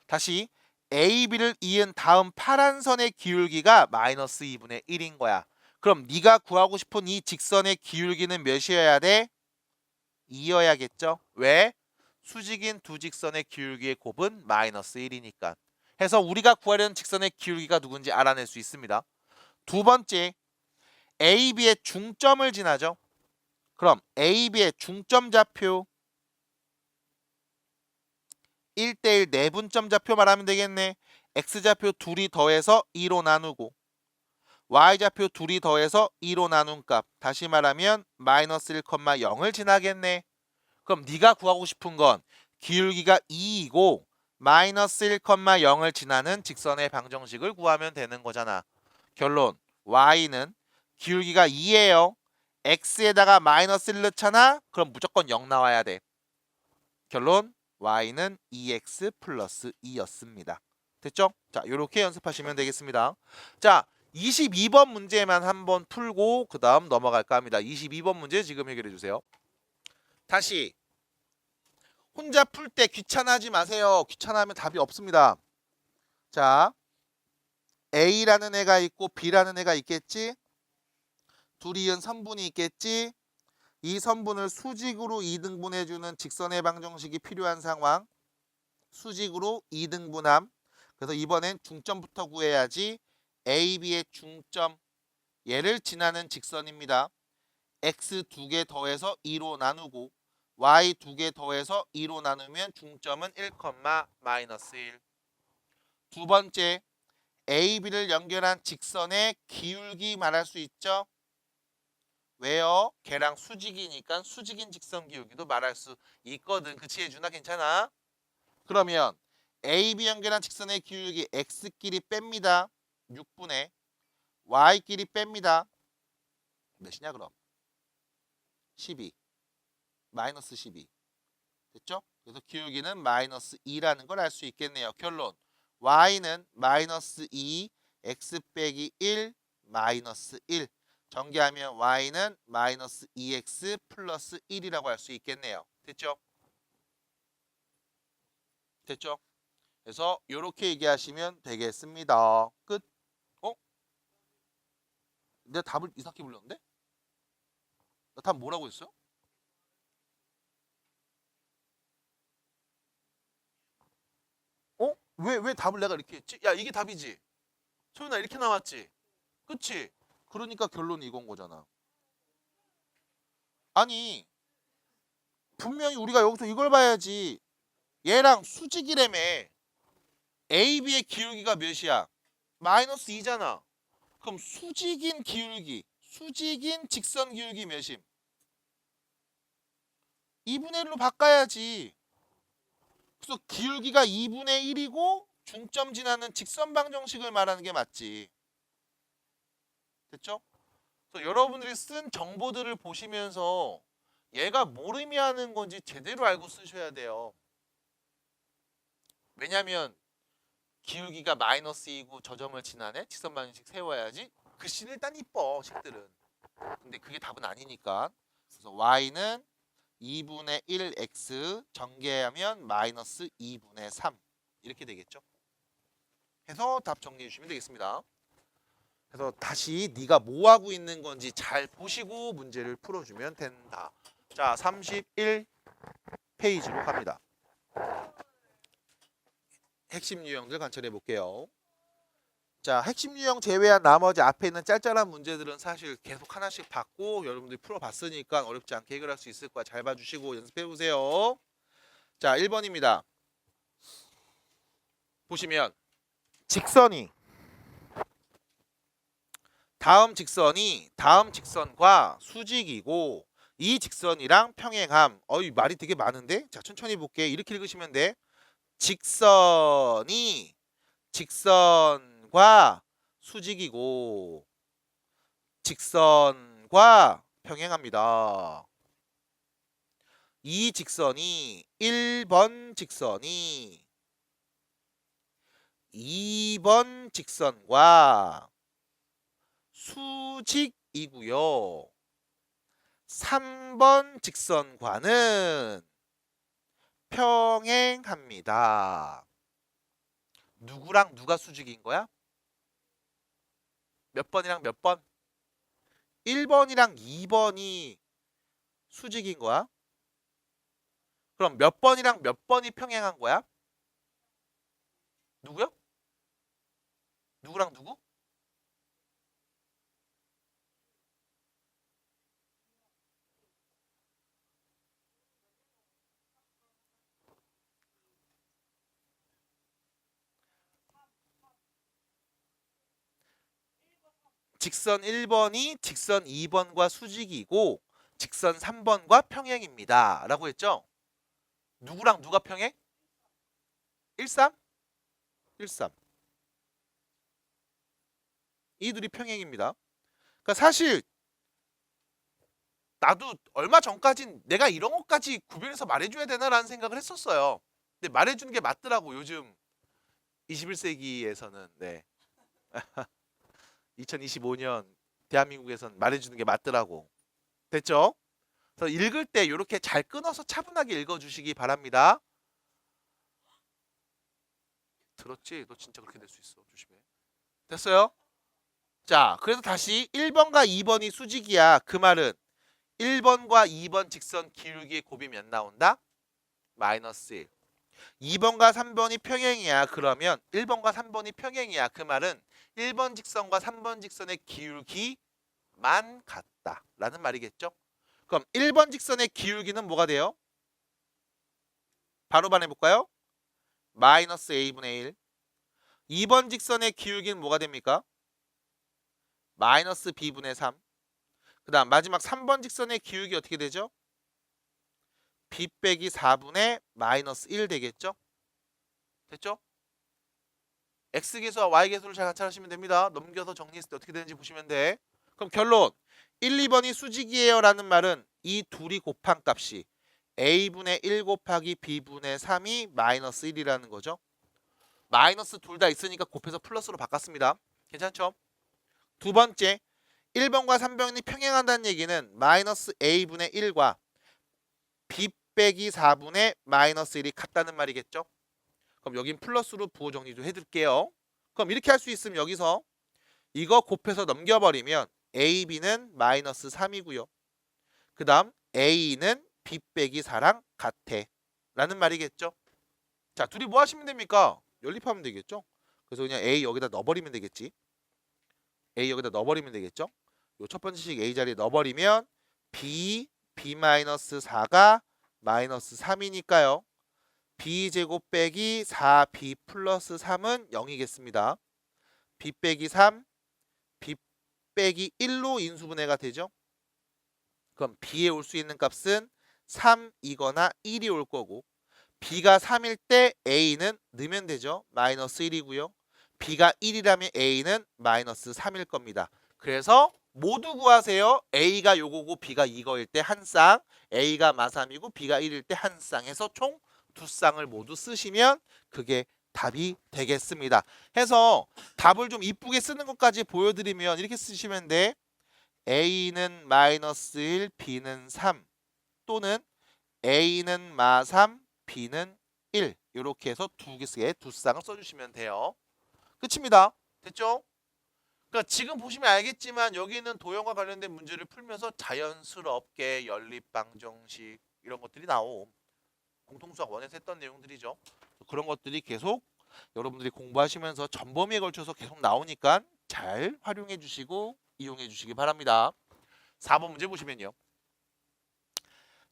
다시 A, B를 이은 다음 파란 선의 기울기가 마이너스 2분의 1인 거야. 그럼 네가 구하고 싶은 이 직선의 기울기는 몇이어야 돼? 2여야겠죠? 왜? 수직인 두 직선의 기울기의 곱은 마이너스 1이니까. 해서 우리가 구하려는 직선의 기울기가 누군지 알아낼 수 있습니다. 두 번째, A, B의 중점을 지나죠. 그럼 A, B의 중점 좌표 1대1 내분점 좌표 말하면 되겠네. X좌표 둘이 더해서 2로 나누고 Y좌표 둘이 더해서 2로 나눈 값. 다시 말하면 마이너스 1,0을 지나겠네. 그럼 네가 구하고 싶은 건 기울기가 2이고 마이너스 1,0을 지나는 직선의 방정식을 구하면 되는 거잖아. 결론 Y는 기울기가 2예요. X에다가 마이너스 1 넣잖아. 그럼 무조건 0 나와야 돼. 결론 Y는 2X 플러스 2였습니다. 됐죠? 자, 요렇게 연습하시면 되겠습니다. 자, 22번 문제만 한번 풀고 그 다음 넘어갈까 합니다. 22번 문제 지금 해결해 주세요. 다시 혼자 풀 때 귀찮아하지 마세요. 귀찮아하면 답이 없습니다. 자, A라는 애가 있고 B라는 애가 있겠지? 둘이 이은 선분이 있겠지? 이 선분을 수직으로 이등분해주는 직선의 방정식이 필요한 상황. 수직으로 이등분함. 그래서 이번엔 중점부터 구해야지. A, B의 중점. 얘를 지나는 직선입니다. X 2개 더해서 2로 나누고 Y 2개 더해서 2로 나누면 중점은 1, 마이너스 1. 두 번째, A, B를 연결한 직선의 기울기 말할 수 있죠. 왜요? 걔랑 수직이니까 수직인 직선 기울기도 말할 수 있거든. 그치 예준아 괜찮아? 그러면 AB 연결한 직선의 기울기 x끼리 뺍니다. 6분의 y끼리 뺍니다. 몇이냐 그럼? 12 마이너스 12 됐죠? 그래서 기울기는 마이너스 2라는 걸 알 수 있겠네요. 결론 y는 마이너스 2 x 빼기 1 마이너스 1 전개하면 y는 마이너스 2x 플러스 1이라고 할 수 있겠네요. 됐죠? 됐죠? 그래서 이렇게 얘기하시면 되겠습니다. 끝. 어? 내가 답을 이상하게 불렀는데? 나 답 뭐라고 했어요? 어? 왜 답을 내가 이렇게 했지? 야 이게 답이지. 소윤아 이렇게 나왔지. 그치? 그러니까 결론이 이건 거잖아. 아니 분명히 우리가 여기서 이걸 봐야지. 얘랑 수직이라며. AB의 기울기가 몇이야? 마이너스 2잖아. 그럼 수직인 기울기, 수직인 직선 기울기 몇임? 2분의 1로 바꿔야지. 그래서 기울기가 2분의 1이고 중점 지나는 직선 방정식을 말하는 게 맞지. 됐죠? 그래서 여러분들이 쓴 정보들을 보시면서 얘가 뭘 의미하는 건지 제대로 알고 쓰셔야 돼요. 왜냐면 기울기가 마이너스 2고 저 점을 지나네? 직선 방정식 세워야지. 글씨는 일단 이뻐 식들은. 근데 그게 답은 아니니까. 그래서 y는 2분의 1x 전개하면 마이너스 2분의 3 이렇게 되겠죠. 해서 답 정리해 주시면 되겠습니다. 그래서 다시 네가 뭐 하고 있는 건지 잘 보시고 문제를 풀어주면 된다. 자, 31페이지로 갑니다. 핵심 유형들 관찰해 볼게요. 자, 핵심 유형 제외한 나머지 앞에 있는 짤짤한 문제들은 사실 계속 하나씩 받고 여러분들이 풀어봤으니까 어렵지 않게 해결할 수 있을 거야. 잘 봐주시고 연습해 보세요. 자, 1번입니다. 보시면 다음 직선과 수직이고 이 직선이랑 평행함. 어이 말이 되게 많은데? 자, 천천히 볼게. 이렇게 읽으시면 돼. 직선과 수직이고 직선과 평행합니다. 이 직선이 1번 직선이 2번 직선과 수직이고요. 3번 직선과는 평행합니다. 누구랑 누가 수직인 거야? 몇 번이랑 몇 번? 1번이랑 2번이 수직인 거야? 그럼 몇 번이랑 몇 번이 평행한 거야? 누구요? 누구랑 누구? 직선 1번이 직선 2번과 수직이고 직선 3번과 평행입니다. 라고 했죠? 누구랑 누가 평행? 13? 13. 이 둘이 평행입니다. 그러니까 사실 나도 얼마 전까진 내가 이런 것까지 구별해서 말해줘야 되나라는 생각을 했었어요. 근데 말해주는 게 맞더라고 요즘 21세기에서는. 네. 2025년 대한민국에선 말해주는 게 맞더라고. 됐죠? 그래서 읽을 때 이렇게 잘 끊어서 차분하게 읽어주시기 바랍니다. 들었지? 너 진짜 그렇게 될 수 있어. 조심해. 됐어요? 자, 그래서 다시 1번과 2번이 수직이야. 그 말은 1번과 2번 직선 기울기의 곱이 몇 나온다? 마이너스 1. 2번과 3번이 평행이야. 그러면 1번과 3번이 평행이야. 그 말은 1번 직선과 3번 직선의 기울기만 같다. 라는 말이겠죠? 그럼 1번 직선의 기울기는 뭐가 돼요? 바로 반해볼까요? 마이너스 a분의 1. 2번 직선의 기울기는 뭐가 됩니까? 마이너스 b분의 3. 그 다음 마지막 3번 직선의 기울기 어떻게 되죠? b 빼기 4분의 마이너스 1 되겠죠? 됐죠? x계수와 y계수를 잘 관찰하시면 됩니다. 넘겨서 정리했을 때 어떻게 되는지 보시면 돼. 그럼 결론 1, 2번이 수직이에요 라는 말은 이 둘이 곱한 값이 a분의 1 곱하기 b분의 3이 마이너스 1이라는 거죠. 마이너스 둘 다 있으니까 곱해서 플러스로 바꿨습니다. 괜찮죠? 두 번째 1번과 3번이 평행한다는 얘기는 마이너스 a분의 1과 b 빼기 4분의 마이너스 1이 같다는 말이겠죠? 그럼 여긴 플러스로 부호 정리 좀 해둘게요. 그럼 이렇게 할 수 있으면 여기서 이거 곱해서 넘겨버리면 ab는 마이너스 3이고요. 그 다음 a는 b 빼기 4랑 같아 라는 말이겠죠. 자, 둘이 뭐 하시면 됩니까? 연립하면 되겠죠. 그래서 그냥 a 여기다 넣어버리면 되겠지. a 여기다 넣어버리면 되겠죠. 요 첫 번째 식 a 자리에 넣어버리면 b 마이너스 4가 마이너스 3이니까요. b제곱 빼기 4b 플러스 3은 0이겠습니다. b 빼기 3, b 빼기 1로 인수분해가 되죠. 그럼 b에 올 수 있는 값은 3이거나 1이 올 거고 b가 3일 때 a는 넣으면 되죠. 마이너스 1이고요. b가 1이라면 a는 마이너스 3일 겁니다. 그래서 모두 구하세요. a가 요거고 b가 이거일 때 한 쌍, a가 마3이고 b가 1일 때 한 쌍 해서 총 두 쌍을 모두 쓰시면 그게 답이 되겠습니다. 해서 답을 좀 이쁘게 쓰는 것까지 보여드리면 이렇게 쓰시면 돼. a는 마이너스 1, b는 3 또는 a는 마3, b는 1 이렇게 해서 두 개의 두 쌍을 써주시면 돼요. 끝입니다. 됐죠? 그러니까 지금 보시면 알겠지만 여기는 도형과 관련된 문제를 풀면서 자연스럽게 연립방정식 이런 것들이 나옴. 공통수학 1에서 했던 내용들이죠. 그런 것들이 계속 여러분들이 공부하시면서 전범위에 걸쳐서 계속 나오니까 잘 활용해 주시고 이용해 주시기 바랍니다. 4번 문제 보시면요.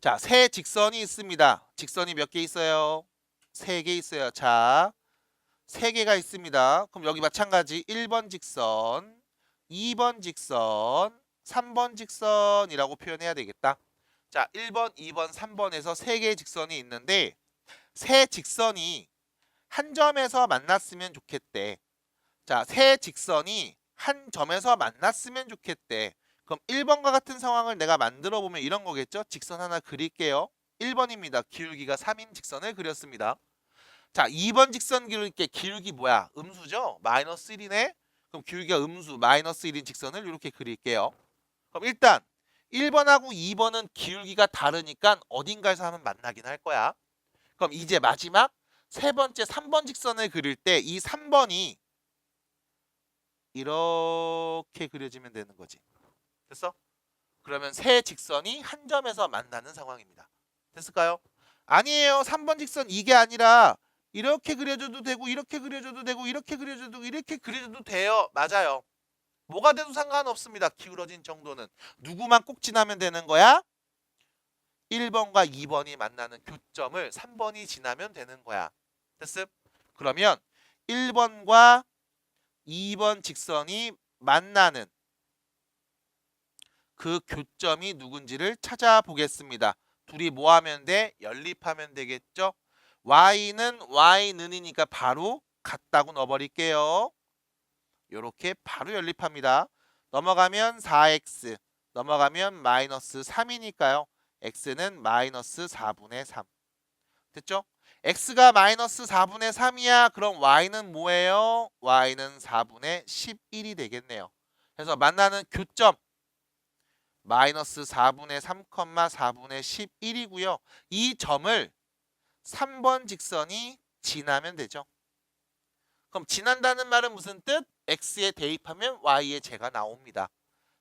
자, 세 직선이 있습니다. 직선이 몇 개 있어요? 3개 있어요. 자, 3개가 있습니다. 그럼 여기 마찬가지 1번 직선, 2번 직선, 3번 직선이라고 표현해야 되겠다. 자, 1번, 2번, 3번에서 3개의 직선이 있는데 세 직선이 한 점에서 만났으면 좋겠대. 자, 세 직선이 한 점에서 만났으면 좋겠대. 그럼 1번과 같은 상황을 내가 만들어 보면 이런 거겠죠? 직선 하나 그릴게요. 1번입니다. 기울기가 3인 직선을 그렸습니다. 자, 2번 직선 기울기 뭐야? 음수죠? 마이너스 1이네? 그럼 기울기가 음수 마이너스 1인 직선을 이렇게 그릴게요. 그럼 일단 1번하고 2번은 기울기가 다르니까 어딘가에서 하면 만나긴 할 거야. 그럼 이제 마지막 세 번째 3번 직선을 그릴 때 이 3번이 이렇게 그려지면 되는 거지. 됐어? 그러면 세 직선이 한 점에서 만나는 상황입니다. 됐을까요? 아니에요. 3번 직선 이게 아니라 이렇게 그려줘도 되고 이렇게 그려줘도 되고 이렇게 그려줘도 이렇게 그려줘도 돼요. 맞아요. 뭐가 돼도 상관없습니다. 기울어진 정도는. 누구만 꼭 지나면 되는 거야? 1번과 2번이 만나는 교점을 3번이 지나면 되는 거야. 됐음? 그러면 1번과 2번 직선이 만나는 그 교점이 누군지를 찾아보겠습니다. 둘이 뭐 하면 돼? 연립하면 되겠죠? y는 y는이니까 바로 같다고 넣어버릴게요. 요렇게 바로 연립합니다. 넘어가면 4x, 넘어가면 마이너스 3이니까요. x는 마이너스 4분의 3. 됐죠? x가 마이너스 4분의 3이야. 그럼 y는 뭐예요? y는 4분의 11이 되겠네요. 그래서 만나는 교점 마이너스 4분의 3, 4분의 11이고요. 이 점을 3번 직선이 지나면 되죠. 그럼 지난다는 말은 무슨 뜻? x에 대입하면 y의 제가 나옵니다.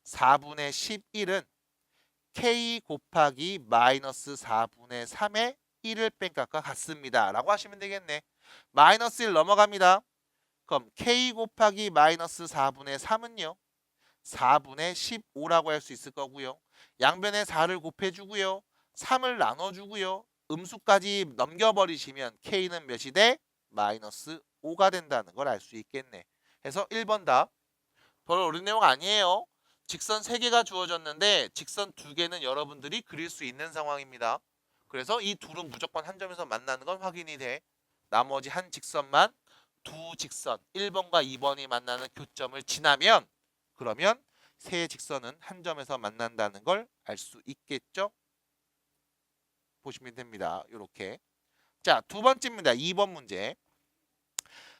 4분의 11은 k 곱하기 마이너스 4분의 3의 1을 뺀 값과 같습니다. 라고 하시면 되겠네. 마이너스 1 넘어갑니다. 그럼 k 곱하기 마이너스 4분의 3은요. 4분의 15라고 할 수 있을 거고요. 양변에 4를 곱해주고요. 3을 나눠주고요. 음수까지 넘겨버리시면 k는 몇이 돼? 마이너스 5가 된다는 걸 알 수 있겠네. 그래서 1번 답. 별로 어려운 내용 아니에요. 직선 3개가 주어졌는데 직선 2개는 여러분들이 그릴 수 있는 상황입니다. 그래서 이 둘은 무조건 한 점에서 만나는 건 확인이 돼. 나머지 한 직선만 두 직선 1번과 2번이 만나는 교점을 지나면 그러면 세 직선은 한 점에서 만난다는 걸 알 수 있겠죠? 보시면 됩니다. 이렇게. 자, 두 번째입니다. 2번 문제.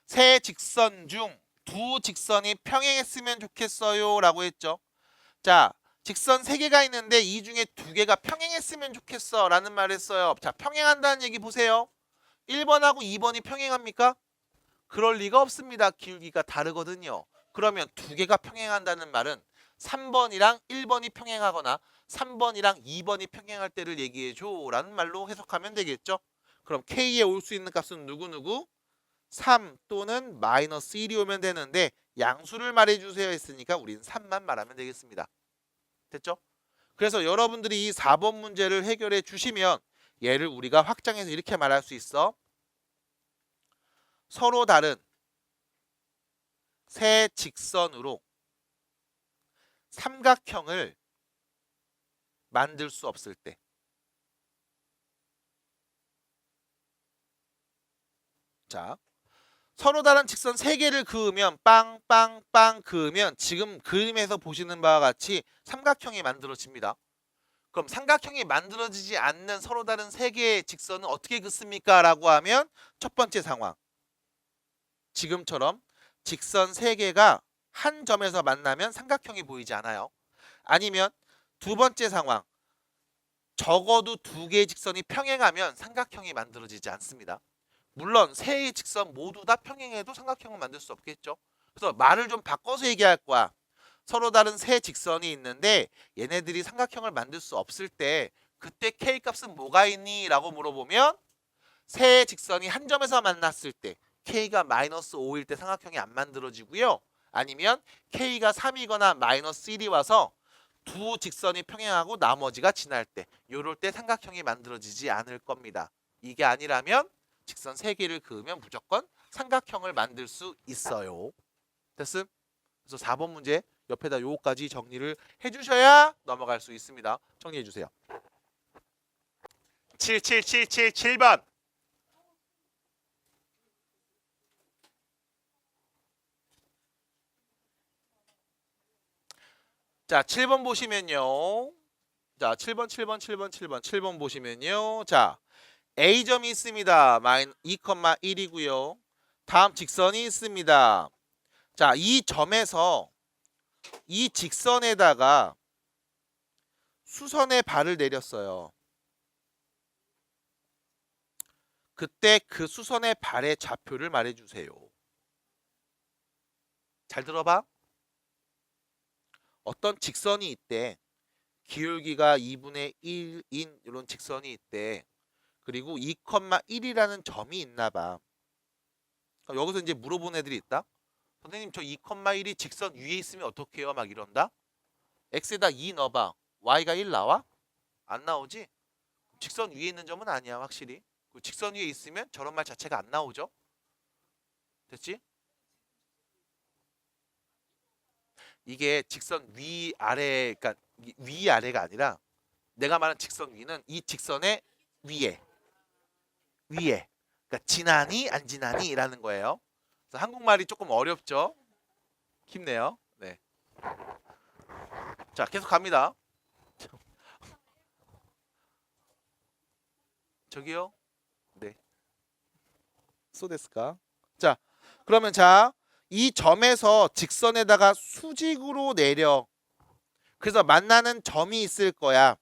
세 직선 중 두 직선이 평행했으면 좋겠어요 라고 했죠. 자, 직선 3개가 있는데 이 중에 2개가 평행했으면 좋겠어 라는 말을 했어요. 자, 평행한다는 얘기 보세요. 1번하고 2번이 평행합니까? 그럴 리가 없습니다. 기울기가 다르거든요. 그러면 2개가 평행한다는 말은 3번이랑 1번이 평행하거나 3번이랑 2번이 평행할 때를 얘기해줘 라는 말로 해석하면 되겠죠. 그럼 K에 올 수 있는 값은 누구누구? 3 또는 마이너스 1이 오면 되는데 양수를 말해주세요 했으니까 우리는 3만 말하면 되겠습니다. 됐죠? 그래서 여러분들이 이 4번 문제를 해결해 주시면 얘를 우리가 확장해서 이렇게 말할 수 있어. 서로 다른 세 직선으로 삼각형을 만들 수 없을 때. 자, 서로 다른 직선 3개를 그으면 빵빵빵 그으면 지금 그림에서 보시는 바와 같이 삼각형이 만들어집니다. 그럼 삼각형이 만들어지지 않는 서로 다른 3개의 직선은 어떻게 긋습니까? 라고 하면 첫 번째 상황. 지금처럼 직선 3개가 한 점에서 만나면 삼각형이 보이지 않아요. 아니면 두 번째 상황. 적어도 2개의 직선이 평행하면 삼각형이 만들어지지 않습니다. 물론 세 개의 직선 모두 다 평행해도 삼각형을 만들 수 없겠죠. 그래서 말을 좀 바꿔서 얘기할 거야. 서로 다른 세 직선이 있는데 얘네들이 삼각형을 만들 수 없을 때 그때 K 값은 뭐가 있니? 라고 물어보면 세 직선이 한 점에서 만났을 때 K가 마이너스 5일 때 삼각형이 안 만들어지고요. 아니면 K가 3이거나 마이너스 1이 와서 두 직선이 평행하고 나머지가 지날 때 요럴 때 삼각형이 만들어지지 않을 겁니다. 이게 아니라면 직선 3개를 그으면 무조건 삼각형을 만들 수 있어요. 됐음? 그래서 4번 문제 옆에다 요거까지 정리를 해주셔야 넘어갈 수 있습니다. 정리해주세요. 7번. 자, 7번 보시면요. 자, 7번 보시면요. 자, A점이 있습니다. 2,1이고요. 다음 직선이 있습니다. 자, 이 점에서 이 직선에다가 수선의 발을 내렸어요. 그때 그 수선의 발의 좌표를 말해주세요. 잘 들어봐. 어떤 직선이 있대. 기울기가 2분의 1인 이런 직선이 있대. 그리고 2,1이라는 점이 있나 봐. 여기서 이제 물어본 애들이 있다. 선생님 저 2,1이 직선 위에 있으면 어떻게 해요? 막 이런다. x에다 2 넣어봐. y가 1 나와? 안 나오지? 직선 위에 있는 점은 아니야 확실히. 직선 위에 있으면 저런 말 자체가 안 나오죠? 됐지? 이게 직선 위아래, 그러니까 위아래가 아니라 내가 말한 직선 위는 이 직선의 위에. 그러니까 지나니 안 지나니 라는 거예요. 그래서 한국말이 조금 어렵죠? 힘내요. 네. 자, 계속 갑니다. 저기요? 네. 소데스까? 자, 그러면 자, 이 점에서 직선에다가 수직으로 내려. 그래서 만나는 점이 있을 거야.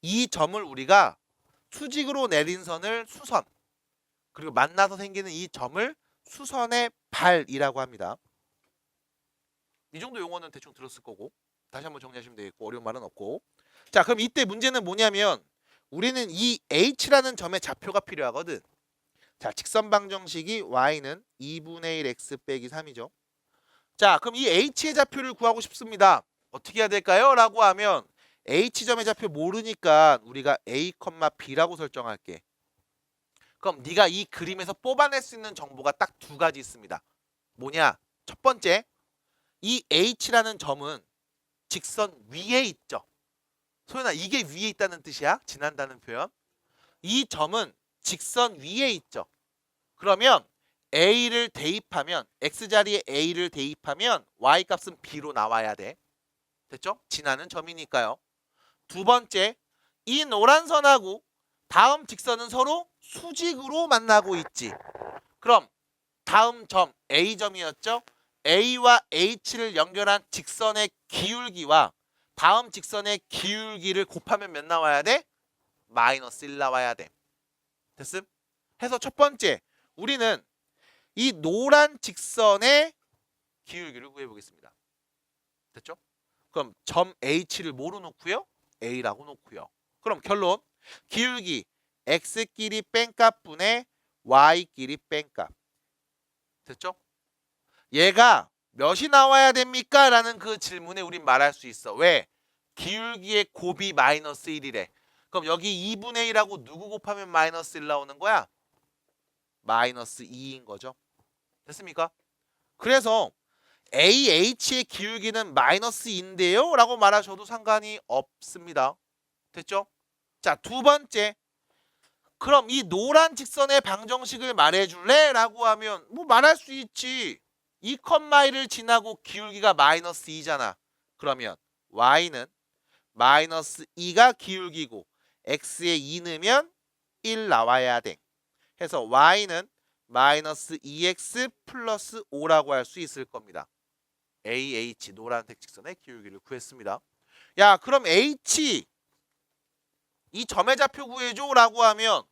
이 점을 우리가 수직으로 내린 선을 수선. 그리고 만나서 생기는 이 점을 수선의 발이라고 합니다. 이 정도 용어는 대충 들었을 거고 다시 한번 정리하시면 되겠고 어려운 말은 없고. 자, 그럼 이때 문제는 뭐냐면 우리는 이 H라는 점의 좌표가 필요하거든. 자, 직선 방정식이 y는 2분의 1 x 빼기 3이죠. 자, 그럼 이 H의 좌표를 구하고 싶습니다. 어떻게 해야 될까요? 라고 하면 H점의 좌표 모르니까 우리가 A, B라고 설정할게. 그럼 네가 이 그림에서 뽑아낼 수 있는 정보가 딱 2가지 있습니다. 뭐냐? 첫 번째, 이 H라는 점은 직선 위에 있죠. 소연아, 이게 위에 있다는 뜻이야? 지난다는 표현. 이 점은 직선 위에 있죠. 그러면 A를 대입하면 X자리에 A를 대입하면 Y값은 B로 나와야 돼. 됐죠? 지나는 점이니까요. 두 번째, 이 노란 선하고 다음 직선은 서로 수직으로 만나고 있지. 그럼 다음 점 A점이었죠? A와 H를 연결한 직선의 기울기와 다음 직선의 기울기를 곱하면 몇 나와야 돼? 마이너스 1 나와야 돼. 됐음? 해서 첫 번째, 우리는 이 노란 직선의 기울기를 구해보겠습니다. 됐죠? 그럼 점 H를 뭐로 놓고요? A라고 놓고요. 그럼 결론, 기울기 X끼리 뺀값분의 Y끼리 뺀값. 됐죠? 얘가 몇이 나와야 됩니까? 라는 그 질문에 우린 말할 수 있어. 왜? 기울기의 곱이 마이너스 1이래. 그럼 여기 2분의 1하고 누구 곱하면 마이너스 1 나오는 거야? 마이너스 2인 거죠. 됐습니까? 그래서 AH의 기울기는 마이너스 2인데요? 라고 말하셔도 상관이 없습니다. 됐죠? 자, 두 번째. 그럼 이 노란 직선의 방정식을 말해줄래? 라고 하면 뭐 말할 수 있지. 2,1을 지나고 기울기가 마이너스 2잖아. 그러면 Y는 마이너스 2가 기울기고 X에 2 넣으면 1 나와야 돼. 해서 Y는 마이너스 2X 플러스 5라고 할 수 있을 겁니다. AH 노란색 직선의 기울기를 구했습니다. 야, 그럼 H 이 점의 좌표 구해줘 라고 하면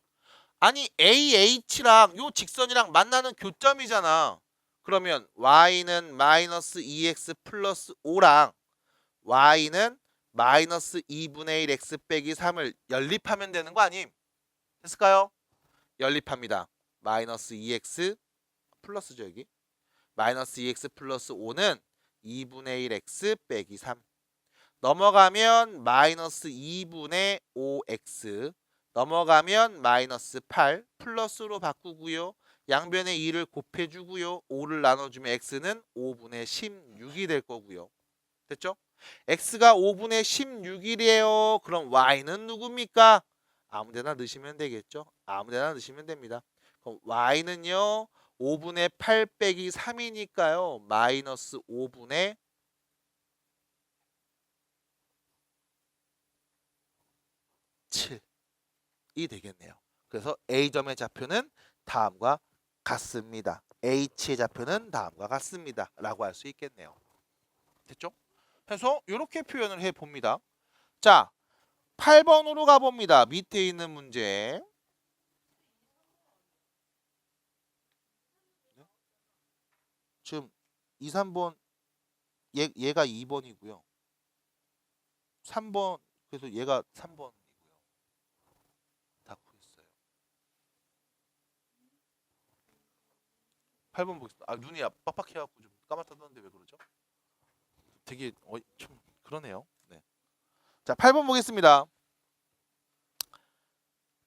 아니 AH랑 요 직선이랑 만나는 교점이잖아. 그러면 Y는 마이너스 2X 플러스 5랑 Y는 마이너스 2분의 1 X 빼기 3을 연립하면 되는 거 아님? 됐을까요? 연립합니다. 마이너스 2X 플러스죠 여기. 마이너스 2X 플러스 5는 2분의 1 X 빼기 3. 넘어가면 마이너스 2분의 5X. 넘어가면 마이너스 8 플러스로 바꾸고요. 양변에 2를 곱해주고요. 5를 나눠주면 X는 5분의 16이 될 거고요. 됐죠? X가 5분의 16이래요. 그럼 Y는 누굽니까? 아무데나 넣으시면 되겠죠? 아무데나 넣으시면 됩니다. 그럼 Y는요. 5분의 8 빼기 3이니까요. 마이너스 5분의 7이 되겠네요. 그래서 A점의 좌표는 다음과 같습니다. H의 좌표는 다음과 같습니다. 라고 할 수 있겠네요. 됐죠? 그래서 이렇게 표현을 해봅니다. 자, 8번으로 가봅니다. 밑에 있는 문제. 지금 2, 3번 얘가 2번이고요. 3번 그래서 얘가 3번이고요. 다 구했어요. 8번 보겠습니다. 아, 눈이 빡빡해갖고 좀 까맣다던데 왜 그러죠? 되게 좀 그러네요. 네. 자, 8번 보겠습니다.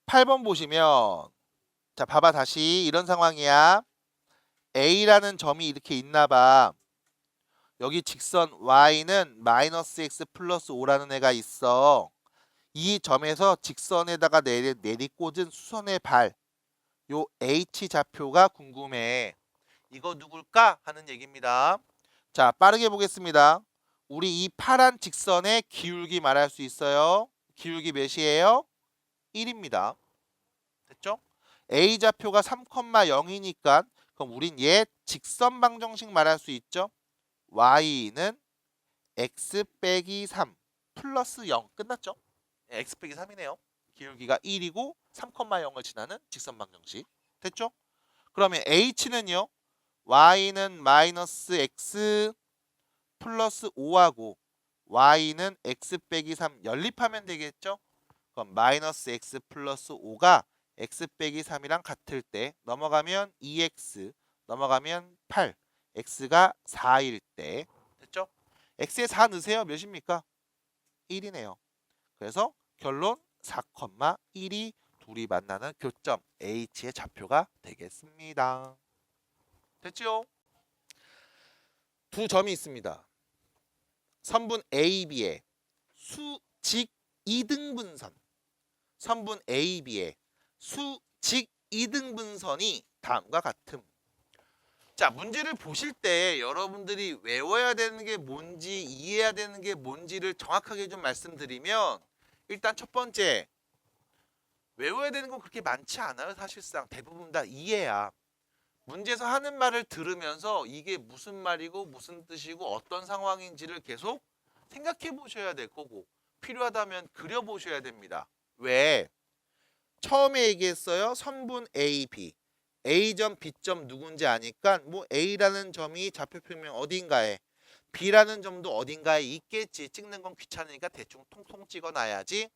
8번 보시면 자, 봐봐 다시 이런 상황이야. A라는 점이 이렇게 있나봐. 여기 직선 Y는 마이너스 X 플러스 5라는 애가 있어. 이 점에서 직선에다가 내리꽂은 수선의 발, 요 H 좌표가 궁금해. 이거 누굴까? 하는 얘기입니다. 자, 빠르게 보겠습니다. 우리 이 파란 직선의 기울기 말할 수 있어요. 기울기 몇이에요? 1입니다. 됐죠? A 좌표가 3,0이니까 그럼 우린 얘 직선 방정식 말할 수 있죠. Y는 X 빼기 3 플러스 0 끝났죠? X 빼기 3이네요. 기울기가 1이고 3,0을 지나는 직선 방정식. 됐죠? 그러면 H는요. Y는 마이너스 X 플러스 5하고 Y는 X 빼기 3 연립하면 되겠죠? 그럼 마이너스 X 플러스 5가 X 빼기 3이랑 같을 때 넘어가면 2X 넘어가면 8 X가 4일 때 됐죠? X에 4 넣으세요. 몇입니까? 1이네요. 그래서 결론 4,1이 둘이 만나는 교점 H의 좌표가 되겠습니다. 됐죠? 두 점이 있습니다. 선분 AB의 수직 이등분선. 선분 AB의 수직 이등분선이 다음과 같음. 자, 문제를 보실 때 여러분들이 외워야 되는 게 뭔지 이해해야 되는 게 뭔지를 정확하게 좀 말씀드리면 일단 첫 번째 외워야 되는 건 그렇게 많지 않아요. 사실상 대부분 다 이해야. 문제에서 하는 말을 들으면서 이게 무슨 말이고 무슨 뜻이고 어떤 상황인지를 계속 생각해 보셔야 될 거고 필요하다면 그려 보셔야 됩니다. 왜? 처음에 얘기했어요. 선분 A, B. A점, B점 누군지 아니까 뭐 A라는 점이 좌표 표면 어딘가에 B라는 점도 어딘가에 있겠지. 찍는 건 귀찮으니까 대충 통통 찍어 놔야지.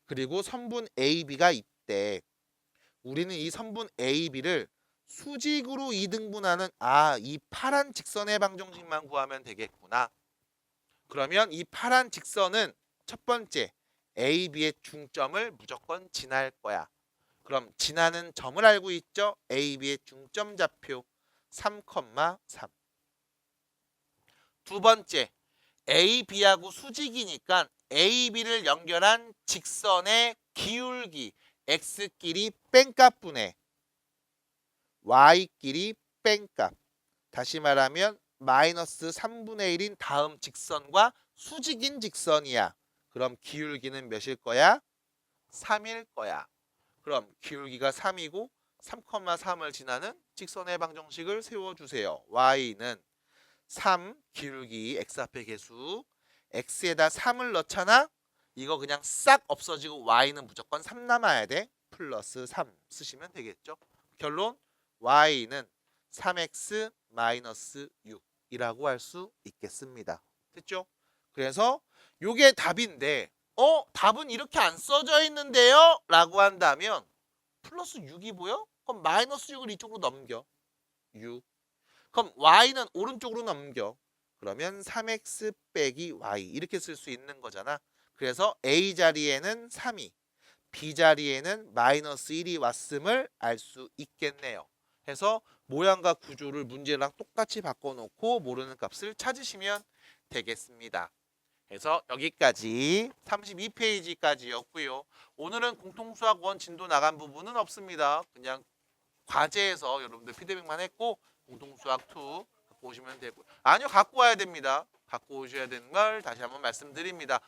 그리고 선분 AB가 있대. 우리는 이 선분 AB를 수직으로 이등분하는 이 파란 직선의 방정식만 구하면 되겠구나. 그러면 이 파란 직선은 첫 번째 AB의 중점을 무조건 지날 거야. 그럼 지나는 점을 알고 있죠? AB의 중점 좌표 3,3. 두 번째, AB하고 수직이니까 AB를 연결한 직선의 기울기 X끼리 뺀값분의 Y끼리 뺀값. 다시 말하면 마이너스 3분의 1인 다음 직선과 수직인 직선이야. 그럼 기울기는 몇일 거야? 3일 거야. 그럼 기울기가 3이고 3,3을 지나는 직선의 방정식을 세워주세요. y는 3 기울기 x 앞에 계수 x에다 3을 넣잖아. 이거 그냥 싹 없어지고 y는 무조건 3 남아야 돼. 플러스 3 쓰시면 되겠죠. 결론 y는 3x 마이너스 6이라고 할 수 있겠습니다. 됐죠? 그래서 요게 답인데 답은 이렇게 안 써져 있는데요? 라고 한다면 플러스 6이 보여? 그럼 마이너스 6을 이쪽으로 넘겨. 6. 그럼 y는 오른쪽으로 넘겨. 그러면 3x 빼기 y 이렇게 쓸 수 있는 거잖아. 그래서 a 자리에는 3이 b 자리에는 마이너스 1이 왔음을 알 수 있겠네요. 해서 모양과 구조를 문제랑 똑같이 바꿔놓고 모르는 값을 찾으시면 되겠습니다. 그래서 여기까지 32페이지까지였고요. 오늘은 공통수학원 진도 나간 부분은 없습니다. 그냥 과제에서 여러분들 피드백만 했고 공통수학 2 갖고 오시면 되고 아니요 갖고 와야 됩니다. 갖고 오셔야 되는 걸 다시 한번 말씀드립니다.